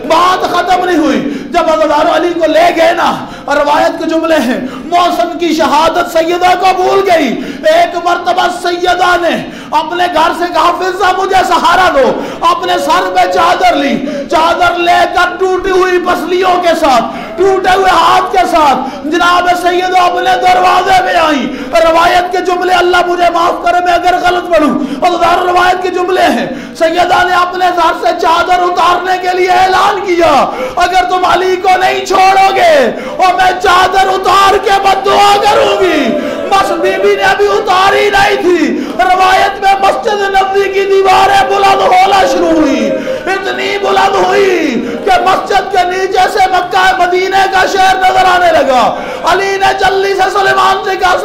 बात खत्म नहीं हुई, जब हज़रत अली को ले गए ना, रवायत के जुमले हैं, मौसम की शहादत सैयदा को भूल गई। एक मर्तबा सैयदा ने अपने घर से कहा फिजा मुझे सहारा दो, अपने सर पे चादर ली, चादर लेकर टूटी हुई पसलियों के साथ, टूटे हुए हाथ के साथ जनाब सैयदा अपने दरवाजे में आई। रवायत के जुमले, अल्लाह मुझे माफ करे मैं अगर गलत पढ़ूं, और रवायत के जुमले हैं, सैयदा ने अपने सर से चादर उतारने के लिए ऐलान किया, अगर तुम अली को नहीं छोड़ोगे और मैं चादर उतार के बद्दुआ करूंगी। बस बीबी ने अभी उतारी नहीं थी, रवायत में मस्जिद नबवी की दीवारें बुलंद होना शुरू हुई, इतनी बुलंद हुई कि मस्जिद के नीचे से मक्का मदीने का शहर नजर आने लगा। अली ने जल्दी से सुलेमान से कहा,